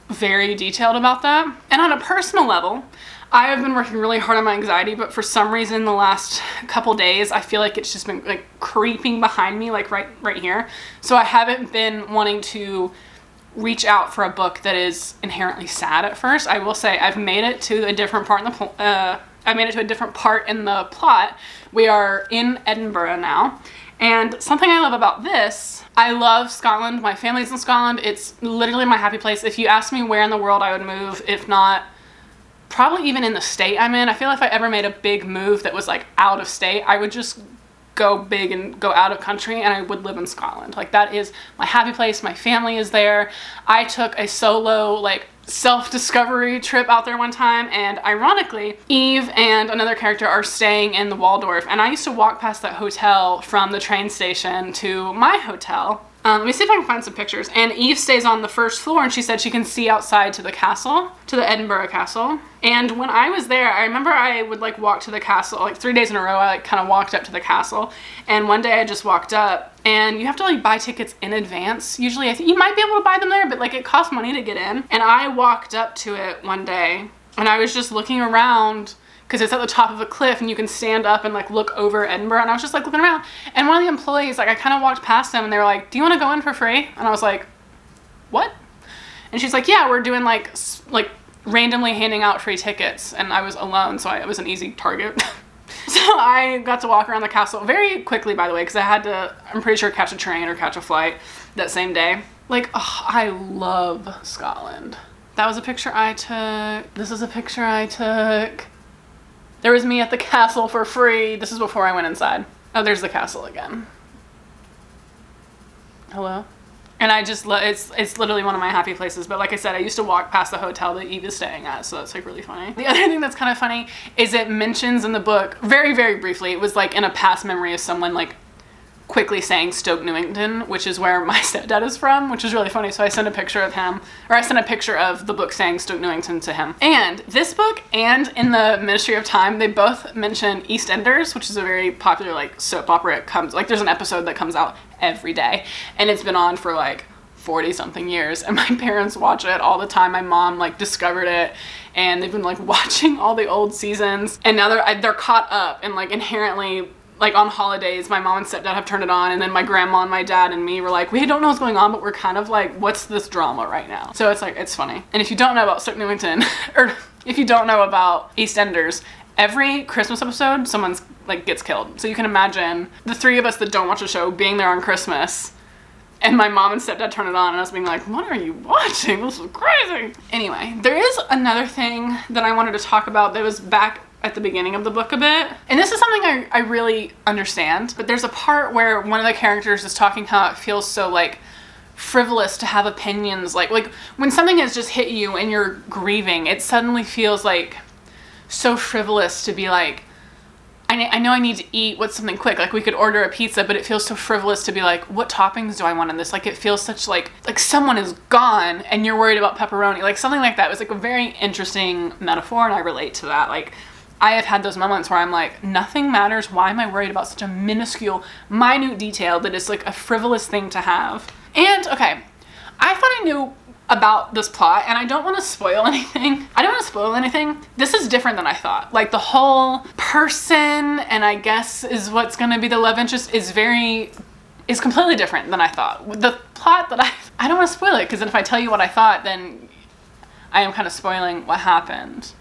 very detailed about that. And on a personal level, I have been working really hard on my anxiety, but for some reason the last couple days, I feel like it's just been like creeping behind me, like right here. So I haven't been wanting to reach out for a book that is inherently sad at first. I will say I've made it to a different part in the plot. We are in Edinburgh now. And something I love about this, I love Scotland. My family's in Scotland. It's literally my happy place. If you ask me where in the world I would move, if not probably even in the state I'm in. I feel if I ever made a big move that was like out of state, I would just go big and go out of country, and I would live in Scotland. Like that is my happy place. My family is there. I took a solo like self-discovery trip out there one time, and ironically, Eve and another character are staying in the Waldorf, and I used to walk past that hotel from the train station to my hotel. Let me see if I can find some pictures. And Eve stays on the first floor, and she said she can see outside to the castle, to the Edinburgh castle. And when I was there, I remember I would like walk to the castle, like 3 days in a row, I like kind of walked up to the castle. And one day I just walked up, and you have to like buy tickets in advance. Usually I think you might be able to buy them there, but like it costs money to get in. And I walked up to it one day, and I was just looking around, because it's at the top of a cliff and you can stand up and like look over Edinburgh, and I was just like looking around, and one of the employees, like I kind of walked past them and they were like, "Do you want to go in for free?" And I was like, "What?" And she's like, "Yeah, we're doing like randomly handing out free tickets," and I was alone, so it was an easy target. So I got to walk around the castle very quickly, by the way, because I had to, I'm pretty sure, catch a train or catch a flight that same day. Like, oh, I love Scotland. That was a picture I took. This is a picture I took. There was me at the castle for free. This is before I went inside. Oh, there's the castle again. Hello? And I just love, it's literally one of my happy places. But like I said, I used to walk past the hotel that Eve is staying at, so that's like really funny. The other thing that's kind of funny is it mentions in the book, very, very briefly, it was like in a past memory of someone like quickly saying Stoke Newington, which is where my stepdad is from, which is really funny. So I sent a picture of him, or I sent a picture of the book saying Stoke Newington to him. And this book and in the Ministry of Time, they both mention EastEnders, which is a very popular like soap opera. It comes, like there's an episode that comes out every day, and it's been on for like 40 something years, and my parents watch it all the time. My mom like discovered it, and they've been like watching all the old seasons, and now they're caught up, and like inherently, like on holidays, my mom and stepdad have turned it on, and then my grandma and my dad and me were like, we don't know what's going on, but we're kind of like, what's this drama right now? So it's like, it's funny. And if you don't know about Stoke Newington, or if you don't know about EastEnders, every Christmas episode, someone's like gets killed. So you can imagine the three of us that don't watch the show being there on Christmas, and my mom and stepdad turn it on, and us being like, what are you watching? This is crazy. Anyway, there is another thing that I wanted to talk about that was back at the beginning of the book a bit. And this is something I really understand, but there's a part where one of the characters is talking how it feels so like frivolous to have opinions. Like when something has just hit you and you're grieving, it suddenly feels like so frivolous to be like, I know I need to eat what's something quick. Like we could order a pizza, but it feels so frivolous to be like, what toppings do I want in this? Like it feels such like someone is gone and you're worried about pepperoni. Like something like that. It was like a very interesting metaphor, and I relate to that. Like I have had those moments where I'm like, nothing matters. Why am I worried about such a minuscule, minute detail that is like a frivolous thing to have? And okay, I thought I knew about this plot, and I don't want to spoil anything. This is different than I thought. Like the whole person, and I guess is what's going to be the love interest, is completely different than I thought. The plot that I don't want to spoil it, because then if I tell you what I thought, then I am kind of spoiling what happened.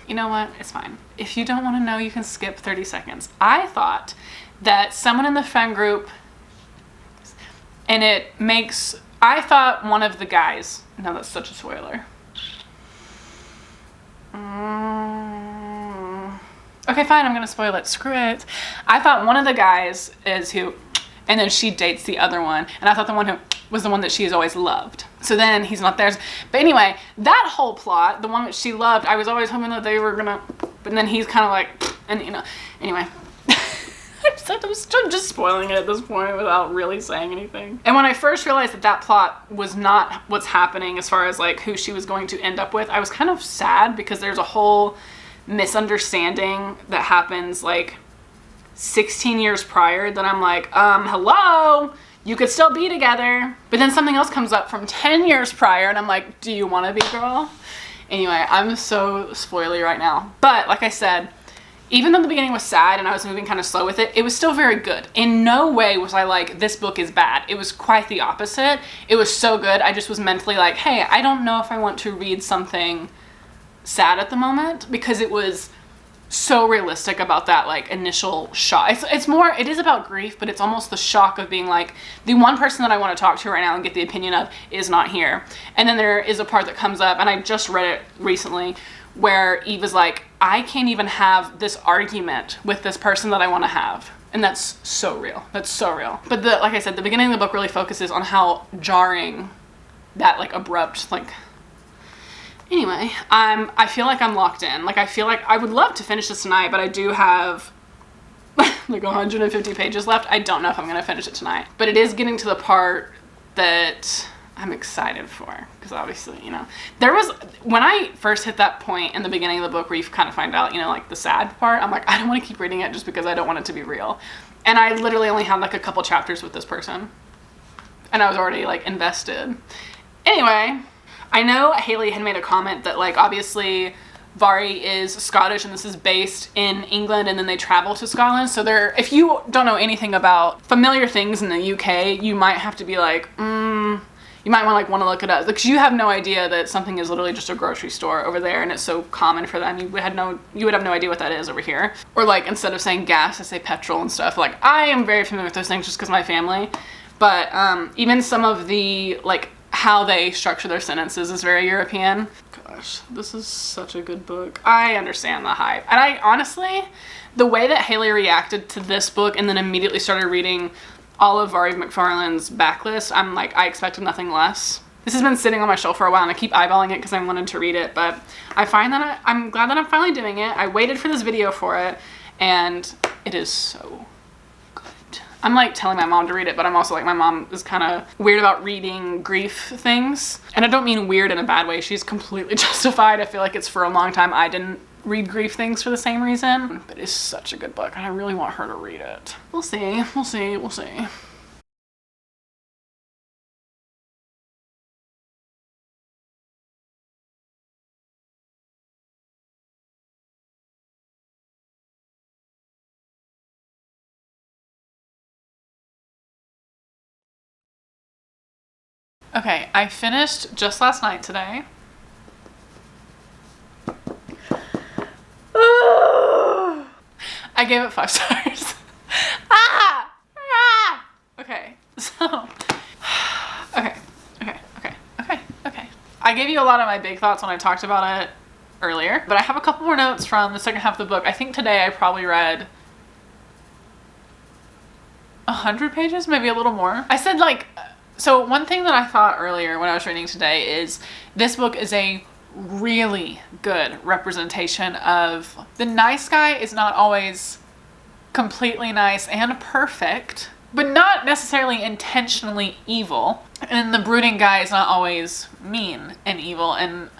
You know what? It's fine. If you don't want to know, you can skip 30 seconds. I thought that someone in the Pham group, and I thought one of the guys, no, that's such a spoiler. Okay, fine, I'm gonna spoil it. Screw it. I thought one of the guys is who, and then she dates the other one, and I thought the one who was the one that she has always loved. So then he's not theirs. But anyway, that whole plot, the one that she loved, I was always hoping that they were gonna, but then he's kind of like, and you know, anyway. I'm just spoiling it at this point without really saying anything. And when I first realized that that plot was not what's happening as far as like who she was going to end up with, I was kind of sad, because there's a whole misunderstanding that happens like 16 years prior that I'm like, hello? You could still be together. But then something else comes up from 10 years prior, and I'm like, do you want to be, girl? Anyway, I'm so spoily right now. But like I said, even though the beginning was sad and I was moving kind of slow with it, it was still very good. In no way was I like, this book is bad. It was quite the opposite. It was so good. I just was mentally like, hey, I don't know if I want to read something sad at the moment, because it was so realistic about that like initial shock. It is about grief, but it's almost the shock of being like, the one person that I want to talk to right now and get the opinion of is not here. And then there is a part that comes up, and I just read it recently, where Eve is like, I can't even have this argument with this person that I want to have. And that's so real. That's so real. But like I said, the beginning of the book really focuses on how jarring that like abrupt, like, anyway, I feel like I'm locked in. Like, I feel like I would love to finish this tonight, but I do have like 150 pages left. I don't know if I'm going to finish it tonight, but it is getting to the part that I'm excited for, because obviously, you know, when I first hit that point in the beginning of the book where you kind of find out, you know, like the sad part, I'm like, I don't want to keep reading it just because I don't want it to be real. And I literally only had like a couple chapters with this person, and I was already like invested. Anyway, I know Haley had made a comment that like, obviously Vari is Scottish and this is based in England, and then they travel to Scotland. So if you don't know anything about familiar things in the UK, you might have to be like, you might want to look it up, because you have no idea that something is literally just a grocery store over there, and it's so common for them. You would have no idea what that is over here. Or like, instead of saying gas, I say petrol and stuff. Like, I am very familiar with those things just because of my family. But even some of the like how they structure their sentences is very European. Gosh, this is such a good book. I understand the hype. And I honestly, the way that Haley reacted to this book and then immediately started reading all of Vari McFarlane's backlist, I'm like, I expected nothing less. This has been sitting on my shelf for a while, and I keep eyeballing it because I wanted to read it, but I find that I'm glad that I'm finally doing it. I waited for this video for it, and it is so good. I'm like telling my mom to read it, but I'm also like, my mom is kind of weird about reading grief things. And I don't mean weird in a bad way. She's completely justified. I feel like it's for a long time I didn't read grief things for the same reason. But it's such a good book and I really want her to read it. We'll see. We'll see. We'll see. Okay, I finished Just Last Night today. I gave it 5 stars. Okay, so, okay. I gave you a lot of my big thoughts when I talked about it earlier, but I have a couple more notes from the second half of the book. I think today I probably read 100 pages, maybe a little more. I said like, so one thing that I thought earlier when I was reading today is this book is a really good representation of the nice guy is not always completely nice and perfect, but not necessarily intentionally evil. And the brooding guy is not always mean and evil and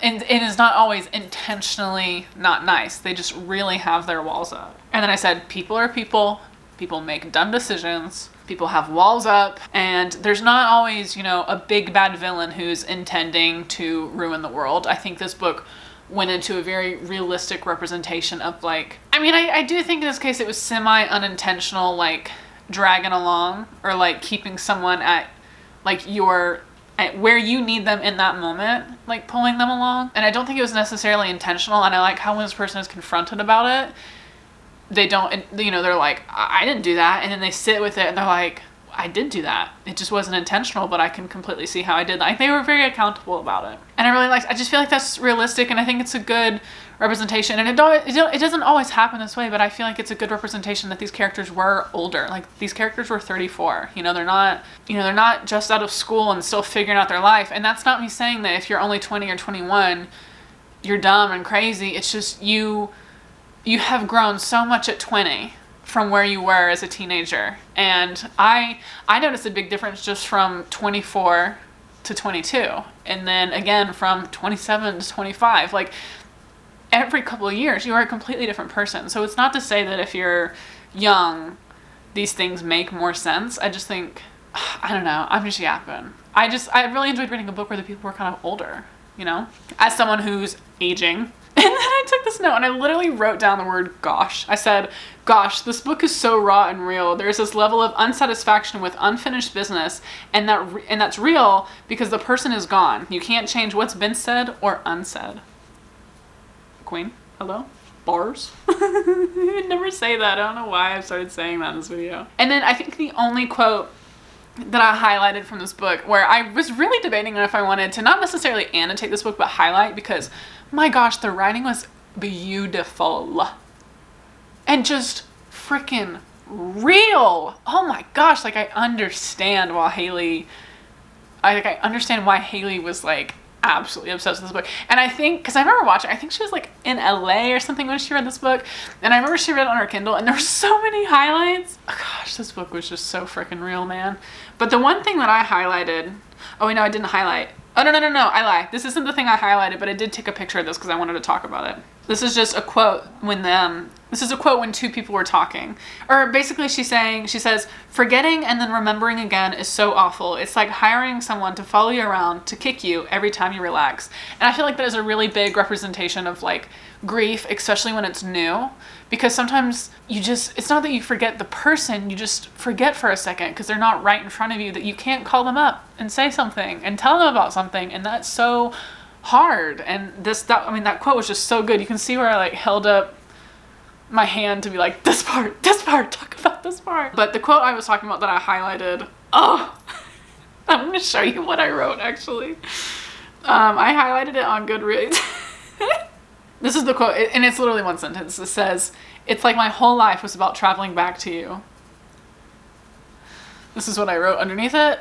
is not always intentionally not nice. They just really have their walls up. And then I said, people are people. People make dumb decisions. People have walls up, and there's not always, you know, a big bad villain who's intending to ruin the world. I think this book went into a very realistic representation of like, I mean, I do think in this case it was semi-unintentional, like dragging along or like keeping someone at like at where you need them in that moment, like pulling them along. And I don't think it was necessarily intentional. And I like how when this person is confronted about it, they don't, you know, they're like, I didn't do that. And then they sit with it and they're like, I did do that. It just wasn't intentional, but I can completely see how I did that. Like, they were very accountable about it. And I really I just feel like that's realistic, and I think it's a good representation. And it doesn't always happen this way, but I feel like it's a good representation that these characters were older. Like, these characters were 34. You know, they're not just out of school and still figuring out their life. And that's not me saying that if you're only 20 or 21, you're dumb and crazy. It's just you have grown so much at 20 from where you were as a teenager. And I noticed a big difference just from 24 to 22. And then again from 27 to 25. Like, every couple of years, you are a completely different person. So it's not to say that if you're young, these things make more sense. I just think, I don't know, I'm just yapping. I really enjoyed reading a book where the people were kind of older, you know? As someone who's aging. And then I took this note and I literally wrote down the word gosh. I said, gosh, this book is so raw and real. There's this level of unsatisfaction with unfinished business, and that's real because the person is gone. You can't change what's been said or unsaid. Queen, hello? Bars? I never say that. I don't know why I've started saying that in this video. And then I think the only quote that I highlighted from this book, where I was really debating on if I wanted to not necessarily annotate this book, but highlight, because my gosh, the writing was beautiful. And just freaking real. Oh my gosh, like I understand why Haley was like absolutely obsessed with this book. And I think, because I remember watching, I think she was like in LA or something when she read this book, and I remember she read it on her Kindle and there were so many highlights. Oh gosh, this book was just so freaking real, man. But the one thing that I highlighted, oh wait, no, I didn't highlight. Oh, no, I lie. This isn't the thing I highlighted, but I did take a picture of this because I wanted to talk about it. This is just a quote when two people were talking. Or basically she says, forgetting and then remembering again is so awful. It's like hiring someone to follow you around to kick you every time you relax. And I feel like that is a really big representation of like grief, especially when it's new. Because sometimes it's not that you forget the person, you just forget for a second because they're not right in front of you, that you can't call them up and say something and tell them about something. And that's so hard. And that quote was just so good. You can see where I like held up my hand to be like, this part, talk about this part. But the quote I was talking about that I highlighted, I'm going to show you what I wrote actually. I highlighted it on Goodreads. This is the quote, and it's literally one sentence. It says, it's like my whole life was about traveling back to you. This is what I wrote underneath it.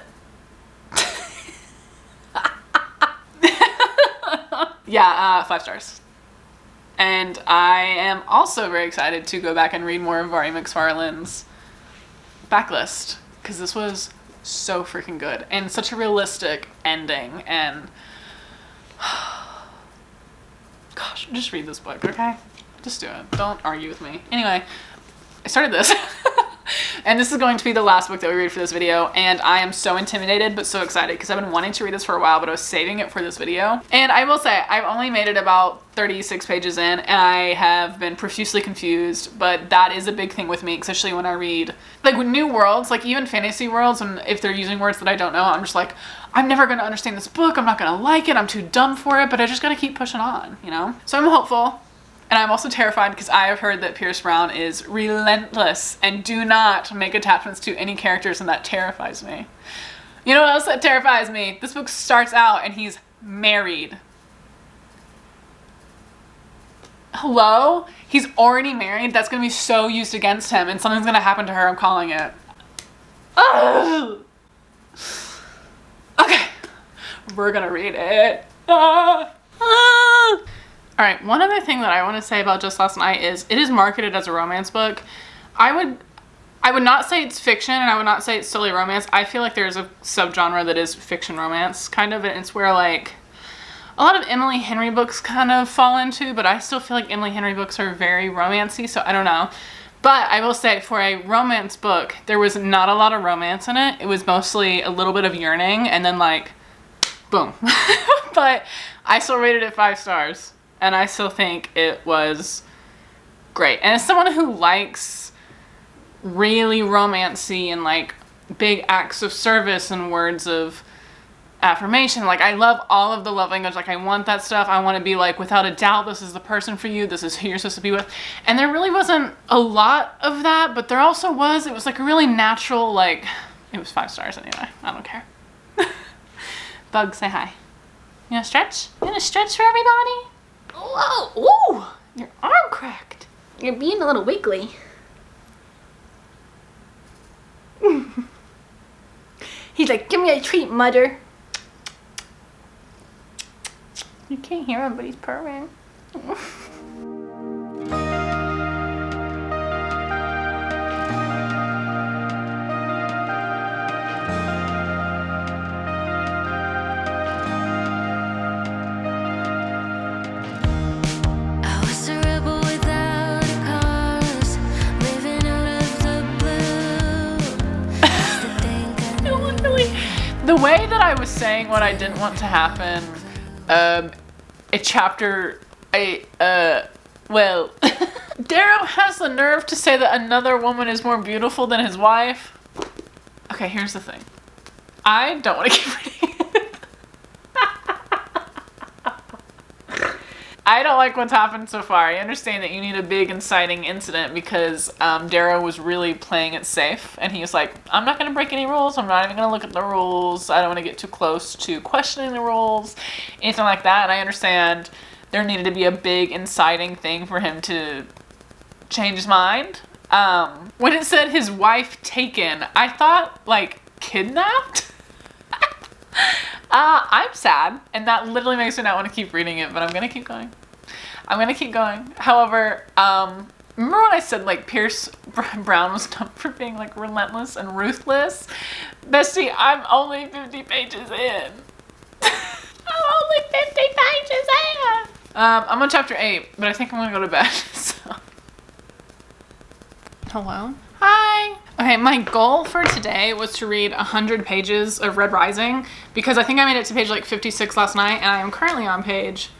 Yeah, 5 stars. And I am also very excited to go back and read more of Vari McFarlane's backlist because this was so freaking good and such a realistic ending. And gosh, just read this book, okay? Just do it. Don't argue with me. Anyway, I started this. And this is going to be the last book that we read for this video, and I am so intimidated but so excited because I've been wanting to read this for a while, but I was saving it for this video. And I will say, I've only made it about 36 pages in, and I have been profusely confused, but that is a big thing with me, especially when I read like with new worlds, like even fantasy worlds, and if they're using words that I don't know, I'm just like, I'm never going to understand this book, I'm not going to like it, I'm too dumb for it, but I just got to keep pushing on, you know? So I'm hopeful. And I'm also terrified because I have heard that Pierce Brown is relentless and do not make attachments to any characters, and that terrifies me. You know what else that terrifies me? This book starts out and he's married. Hello? He's already married? That's going to be so used against him, and something's going to happen to her. I'm calling it. Ugh. Okay. We're going to read it. All right, one other thing that I want to say about Just Last Night is it is marketed as a romance book. I would not say it's fiction, and I would not say it's solely romance. I feel like there's a subgenre that is fiction romance, kind of, and it's where like a lot of Emily Henry books kind of fall into, but I still feel like Emily Henry books are very romancy, so I don't know. But I will say, for a romance book, there was not a lot of romance in it. It was mostly a little bit of yearning, and then like, boom. But I still rated it 5 stars. And I still think it was great. And as someone who likes really romancy and like big acts of service and words of affirmation, like I love all of the love language. Like I want that stuff. I want to be like, without a doubt, this is the person for you. This is who you're supposed to be with. And there really wasn't a lot of that, but there also was. It was like a really natural, like, it was 5 stars anyway. I don't care. Bug, say hi. You gonna stretch? You gonna stretch for everybody? Whoa! Ooh! Your arm cracked. You're being a little wiggly. He's like, give me a treat, mother. You can't hear him, but he's purring. The way that I was saying what I didn't want to happen, well, Darrow has the nerve to say that another woman is more beautiful than his wife. Okay, here's the thing. I don't want to keep reading it. I don't like what's happened so far. I understand that you need a big inciting incident because Darrow was really playing it safe, and he was like, I'm not going to break any rules. I'm not even going to look at the rules. I don't want to get too close to questioning the rules, anything like that. And I understand there needed to be a big inciting thing for him to change his mind. When it said his wife taken, I thought, like, kidnapped? I'm sad, and that literally makes me not want to keep reading it, but I'm gonna keep going. However, remember when I said, like, Pierce Brown was known for being, like, relentless and ruthless? Bestie, I'm only 50 pages in. I'm on chapter 8, but I think I'm gonna go to bed, so. Hello? Hi! Okay, my goal for today was to read 100 pages of Red Rising because I think I made it to page like 56 last night, and I am currently on page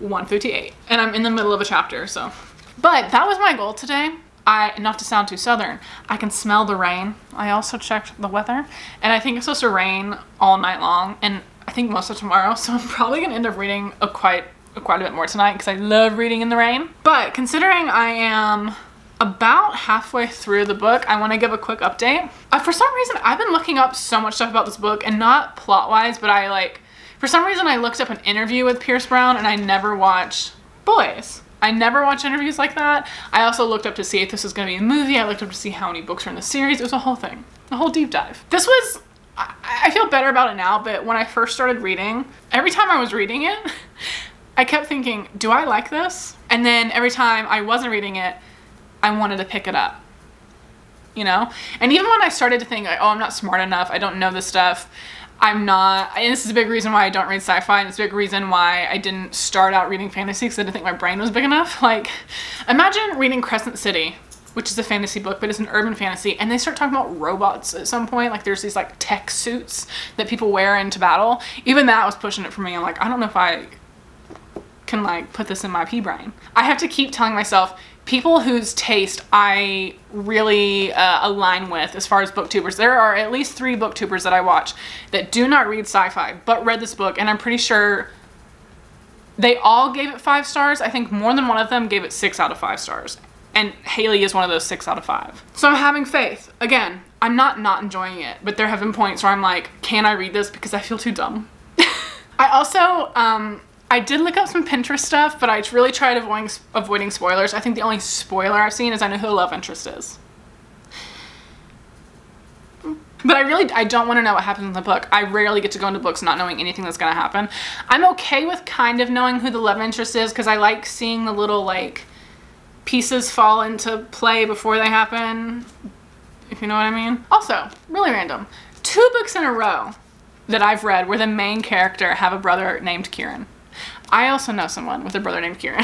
158, and I'm in the middle of a chapter, so. But that was my goal today. Not to sound too southern, I can smell the rain. I also checked the weather, and I think it's supposed to rain all night long, and I think most of tomorrow, so I'm probably gonna end up reading quite a bit more tonight because I love reading in the rain. But considering I am about halfway through the book, I want to give a quick update. For some reason, I've been looking up so much stuff about this book, and not plot-wise, but for some reason I looked up an interview with Pierce Brown, and I never watch Boys. I never watch interviews like that. I also looked up to see if this was going to be a movie. I looked up to see how many books are in the series. It was a whole thing, a whole deep dive. This was, I feel better about it now, but when I first started reading, every time I was reading it, I kept thinking, do I like this? And then every time I wasn't reading it, I wanted to pick it up. you know? And even when I started to think, like, oh, I'm not smart enough, I don't know this stuff, I'm not, and this is a big reason why I don't read sci-fi, and it's a big reason why I didn't start out reading fantasy, because I didn't think my brain was big enough. Like, imagine reading Crescent City, which is a fantasy book, but it's an urban fantasy, and they start talking about robots at some point. Like, there's these, like, tech suits that people wear into battle. Even that was pushing it for me. I'm like, I don't know if I can, like, put this in my pea brain. I have to keep telling myself, people whose taste I really align with as far as booktubers. There are at least 3 booktubers that I watch that do not read sci-fi, but read this book, and I'm pretty sure they all gave it 5 stars. I think more than one of them gave it 6 out of 5 stars. And Haley is one of those 6 out of 5. So I'm having faith. Again, I'm not enjoying it, but there have been points where I'm like, can I read this? Because I feel too dumb. I also, I did look up some Pinterest stuff, but I really tried avoiding spoilers. I think the only spoiler I've seen is I know who the love interest is. But I don't want to know what happens in the book. I rarely get to go into books not knowing anything that's going to happen. I'm okay with kind of knowing who the love interest is, because I like seeing the little, like, pieces fall into play before they happen, if you know what I mean. Also, really random, 2 books in a row that I've read where the main character have a brother named Kieran. I also know someone with a brother named Kieran.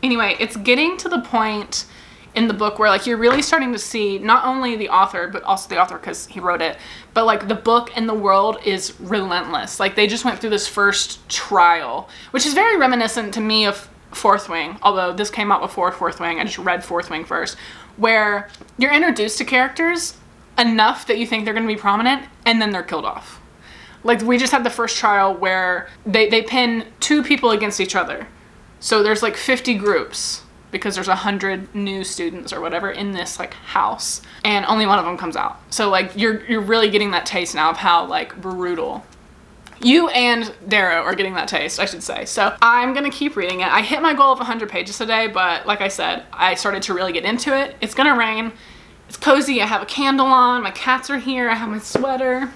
Anyway, it's getting to the point in the book where, like, you're really starting to see not only the author, but also the author because he wrote it, but, like, the book and the world is relentless. Like, they just went through this first trial, which is very reminiscent to me of Fourth Wing, although this came out before Fourth Wing. I just read Fourth Wing first, where you're introduced to characters enough that you think they're going to be prominent, and then they're killed off. Like, we just had the first trial where they pin 2 people against each other. So there's, like, 50 groups, because there's 100 new students or whatever in this, like, house, and only one of them comes out. So, like, you're really getting that taste now of how, like, brutal. You and Darrow are getting that taste, I should say. So I'm gonna keep reading it. I hit my goal of 100 pages today, but like I said, I started to really get into it. It's gonna rain. It's cozy. I have a candle on. My cats are here. I have my sweater.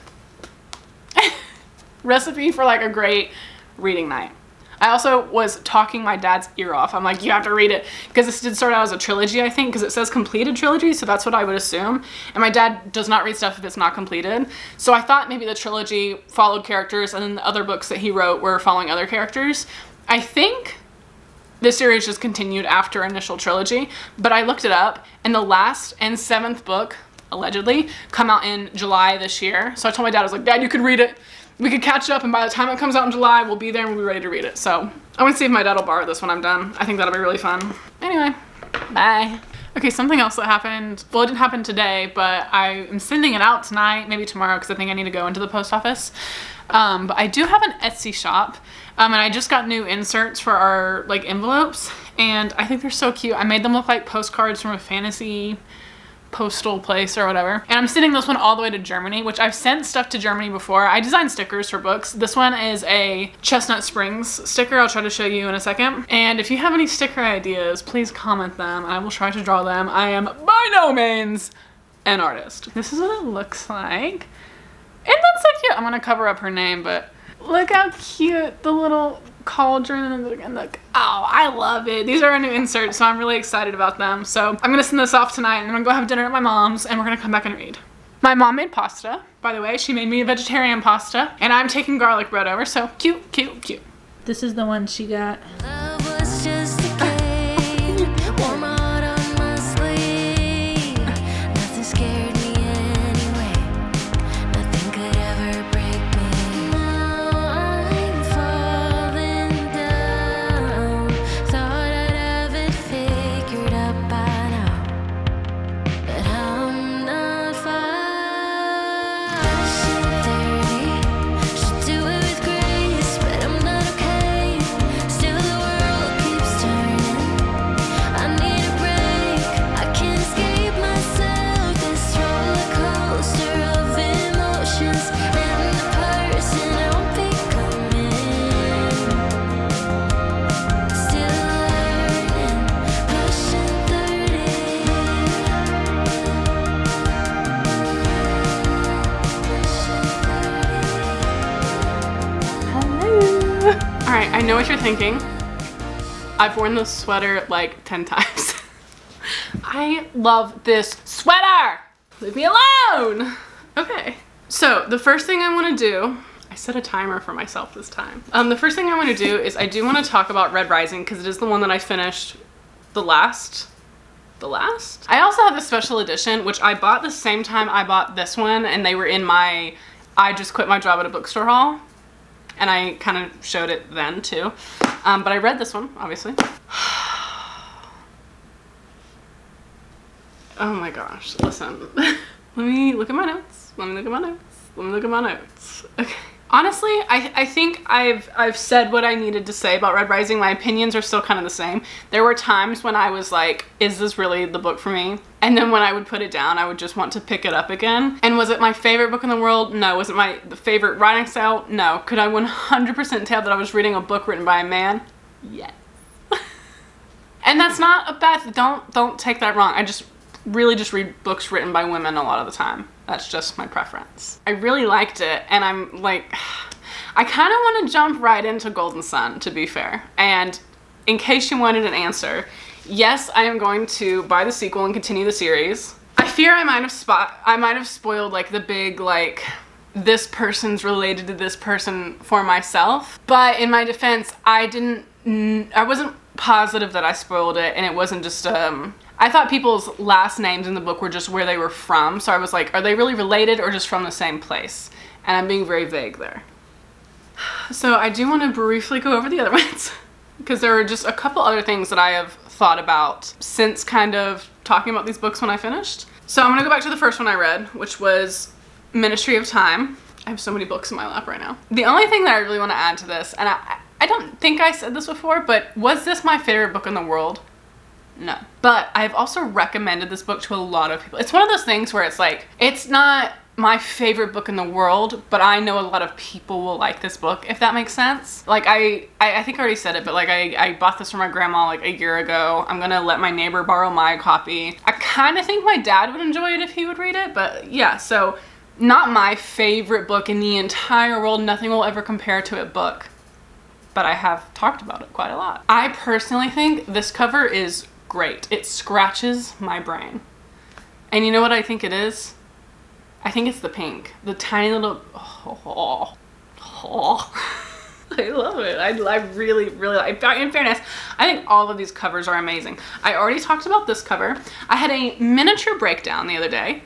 Recipe for, like, a great reading night. I also was talking my dad's ear off. I'm like, you have to read it, because this did start out as a trilogy, I think, because it says completed trilogy, so that's what I would assume. And my dad does not read stuff if it's not completed. So I thought maybe the trilogy followed characters, and then the other books that he wrote were following other characters. I think this series just continued after initial trilogy, but I looked it up, and the last and 7th book, allegedly, come out in July this year. So I told my dad, I was like, Dad, you could read it. We could catch up, and by the time it comes out in July, we'll be there and we'll be ready to read it. So I want to see if my dad will borrow this when I'm done. I think that'll be really fun. Anyway, bye. Okay, something else that happened, well, it didn't happen today, but I am sending it out tonight, maybe tomorrow, because I think I need to go into the post office. But I do have an Etsy shop, and I just got new inserts for our, like, envelopes, and I think they're so cute. I made them look like postcards from a fantasy postal place or whatever. And I'm sending this one all the way to Germany, which I've sent stuff to Germany before. I design stickers for books. This one is a Chestnut Springs sticker. I'll try to show you in a second. And if you have any sticker ideas, please comment them and I will try to draw them. I am by no means an artist. This is what it looks like. And that's so cute. I'm gonna cover up her name, but look how cute the little cauldron and the, oh, I love it. These are our new inserts, so I'm really excited about them. So I'm gonna send this off tonight and I'm gonna go have dinner at my mom's and we're gonna come back and read. My mom made pasta, by the way. She made me a vegetarian pasta and I'm taking garlic bread over, so cute, cute, cute. This is the one she got. Love was just a game, wore my heart on my sleeve. Nothing scared me anyway. Nothing could ever break me. Now I'm falling down. Thought I'd have it figured out by now, but I'm not fine. Pushing 30, should do it with grace, but I'm not okay. Still the world keeps turning. I need a break. I can't escape myself. This roller coaster of emotions and the person I'm becoming. Still learning, pushing 30. All right, I know what you're thinking. I've worn this sweater like 10 times. I love this sweater. Leave me alone! Okay. So, the first thing I want to do, I set a timer for myself this time. The first thing I want to do is I do want to talk about Red Rising because it is the one that I finished the last. I also have the special edition, which I bought the same time I bought this one, and they were in my I just quit my job at a bookstore haul. And I kind of showed it then too. But I read this one, obviously. Oh my gosh, listen. Let me look at my notes. Okay. Honestly, I think I've said what I needed to say about Red Rising. My opinions are still kind of the same. There were times when I was like, is this really the book for me? And then when I would put it down, I would just want to pick it up again. And was it my favorite book in the world? No. Was it my favorite writing style? No. Could I 100% tell that I was reading a book written by a man? Yes. And that's not a bad, don't take that wrong. I just really just read books written by women a lot of the time. That's just my preference. I really liked it, and I'm like, I kind of want to jump right into Golden Sun, to be fair. And in case you wanted an answer, yes, I am going to buy the sequel and continue the series. I fear I might have spoiled like the big like this person's related to this person for myself. But in my defense, I wasn't positive that I spoiled it, and it wasn't just I thought people's last names in the book were just where they were from, so I was like, are they really related or just from the same place? And I'm being very vague there. So I do want to briefly go over the other ones, because there are just a couple other things that I have thought about since kind of talking about these books when I finished. So I'm going to go back to the first one I read, which was Ministry of Time. I have so many books in my lap right now. The only thing that I really want to add to this, and I don't think I said this before, but was this my favorite book in the world? No. But I've also recommended this book to a lot of people. It's one of those things where it's like, it's not my favorite book in the world, but I know a lot of people will like this book, if that makes sense. Like I think I already said it, but like I bought this for my grandma like a year ago. I'm gonna let my neighbor borrow my copy. I kind of think my dad would enjoy it if he would read it, but yeah, so not my favorite book in the entire world. Nothing will ever compare to it book, but I have talked about it quite a lot. I personally think this cover is great. It scratches my brain. And you know what I think it is? I think it's the pink. The tiny little, I love it. I really, really like, in fairness, I think all of these covers are amazing. I already talked about this cover. I had a miniature breakdown the other day.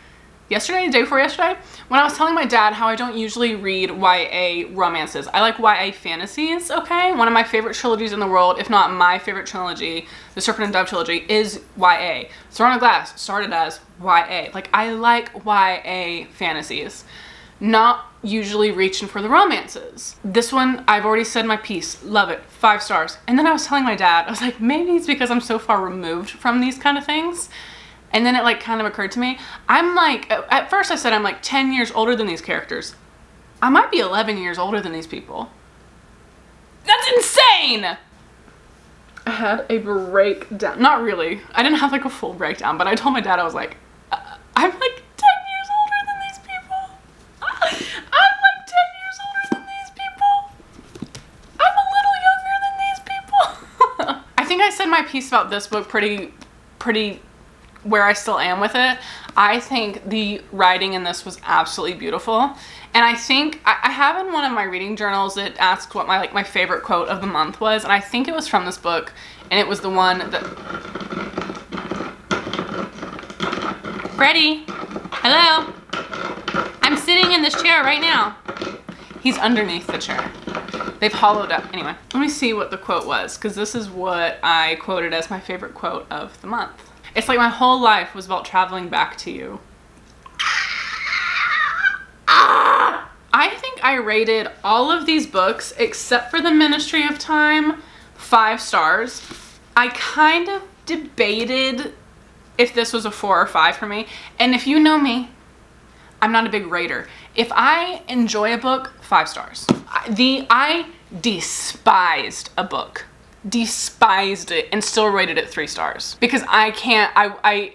The day before yesterday, when I was telling my dad how I don't usually read YA romances. I like YA fantasies, okay? One of my favorite trilogies in the world, if not my favorite trilogy, the Serpent and Dove trilogy, is YA. Throne of Glass started as YA. Like, I like YA fantasies. Not usually reaching for the romances. This one, I've already said my piece. Love it. 5 stars. And then I was telling my dad, I was like, maybe it's because I'm so far removed from these kind of things. And then it like kind of occurred to me, I'm like, at first I said I'm like 10 years older than these characters. I might be 11 years older than these people. That's insane! I had a breakdown. Not really. I didn't have like a full breakdown, but I told my dad, I was like, I'm like 10 years older than these people. I'm like 10 years older than these people. I'm a little younger than these people. I think I said my piece about this book pretty where I still am with it. I think the writing in this was absolutely beautiful. And I think, I have in one of my reading journals, it asked what my favorite quote of the month was, and I think it was from this book, and it was the one that... Freddie, hello? I'm sitting in this chair right now. He's underneath the chair. They've hollowed up. Anyway, let me see what the quote was, because this is what I quoted as my favorite quote of the month. It's like my whole life was about traveling back to you. I think I rated all of these books, except for The Ministry of Time, 5 stars. I kind of debated if this was a 4 or 5 for me. And if you know me, I'm not a big rater. If I enjoy a book, 5 stars. I despised a book. Despised it and still rated it 3 stars because I can't,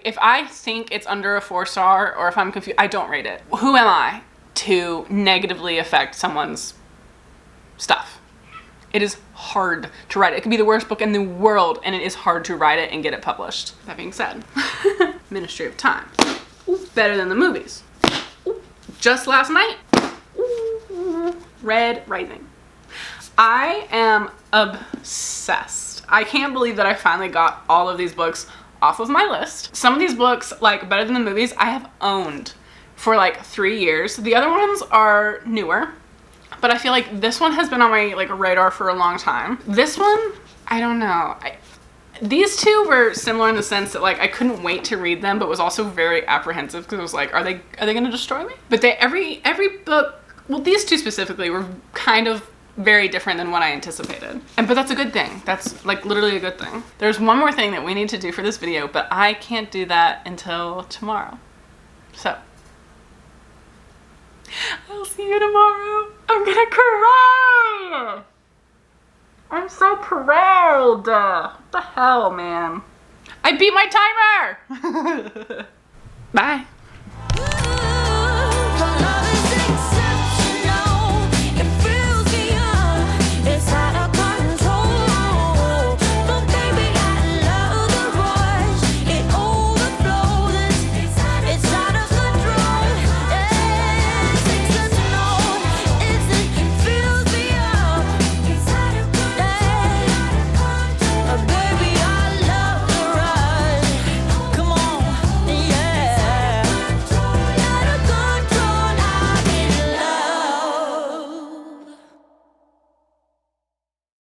if I think it's under a 4 star or if I'm confused, I don't rate it. Who am I to negatively affect someone's stuff? It is hard to write it. It could be the worst book in the world and it is hard to write it and get it published. That being said, Ministry of Time. Ooh, better than the movies. Ooh, just last night. Ooh, Red Rising. I am obsessed. I can't believe that I finally got all of these books off of my list. Some of these books, like Better Than the Movies, I have owned for like 3 years. The other ones are newer, but I feel like this one has been on my like radar for a long time. This one, I don't know. These two were similar in the sense that like I couldn't wait to read them, but was also very apprehensive because I was like, are they gonna destroy me? But every book, well, these two specifically were kind of very different than what I anticipated. But that's a good thing. That's like literally a good thing. There's one more thing that we need to do for this video, but I can't do that until tomorrow. So I'll see you tomorrow. I'm gonna cry. I'm so proud. What the hell, man? I beat my timer. Bye.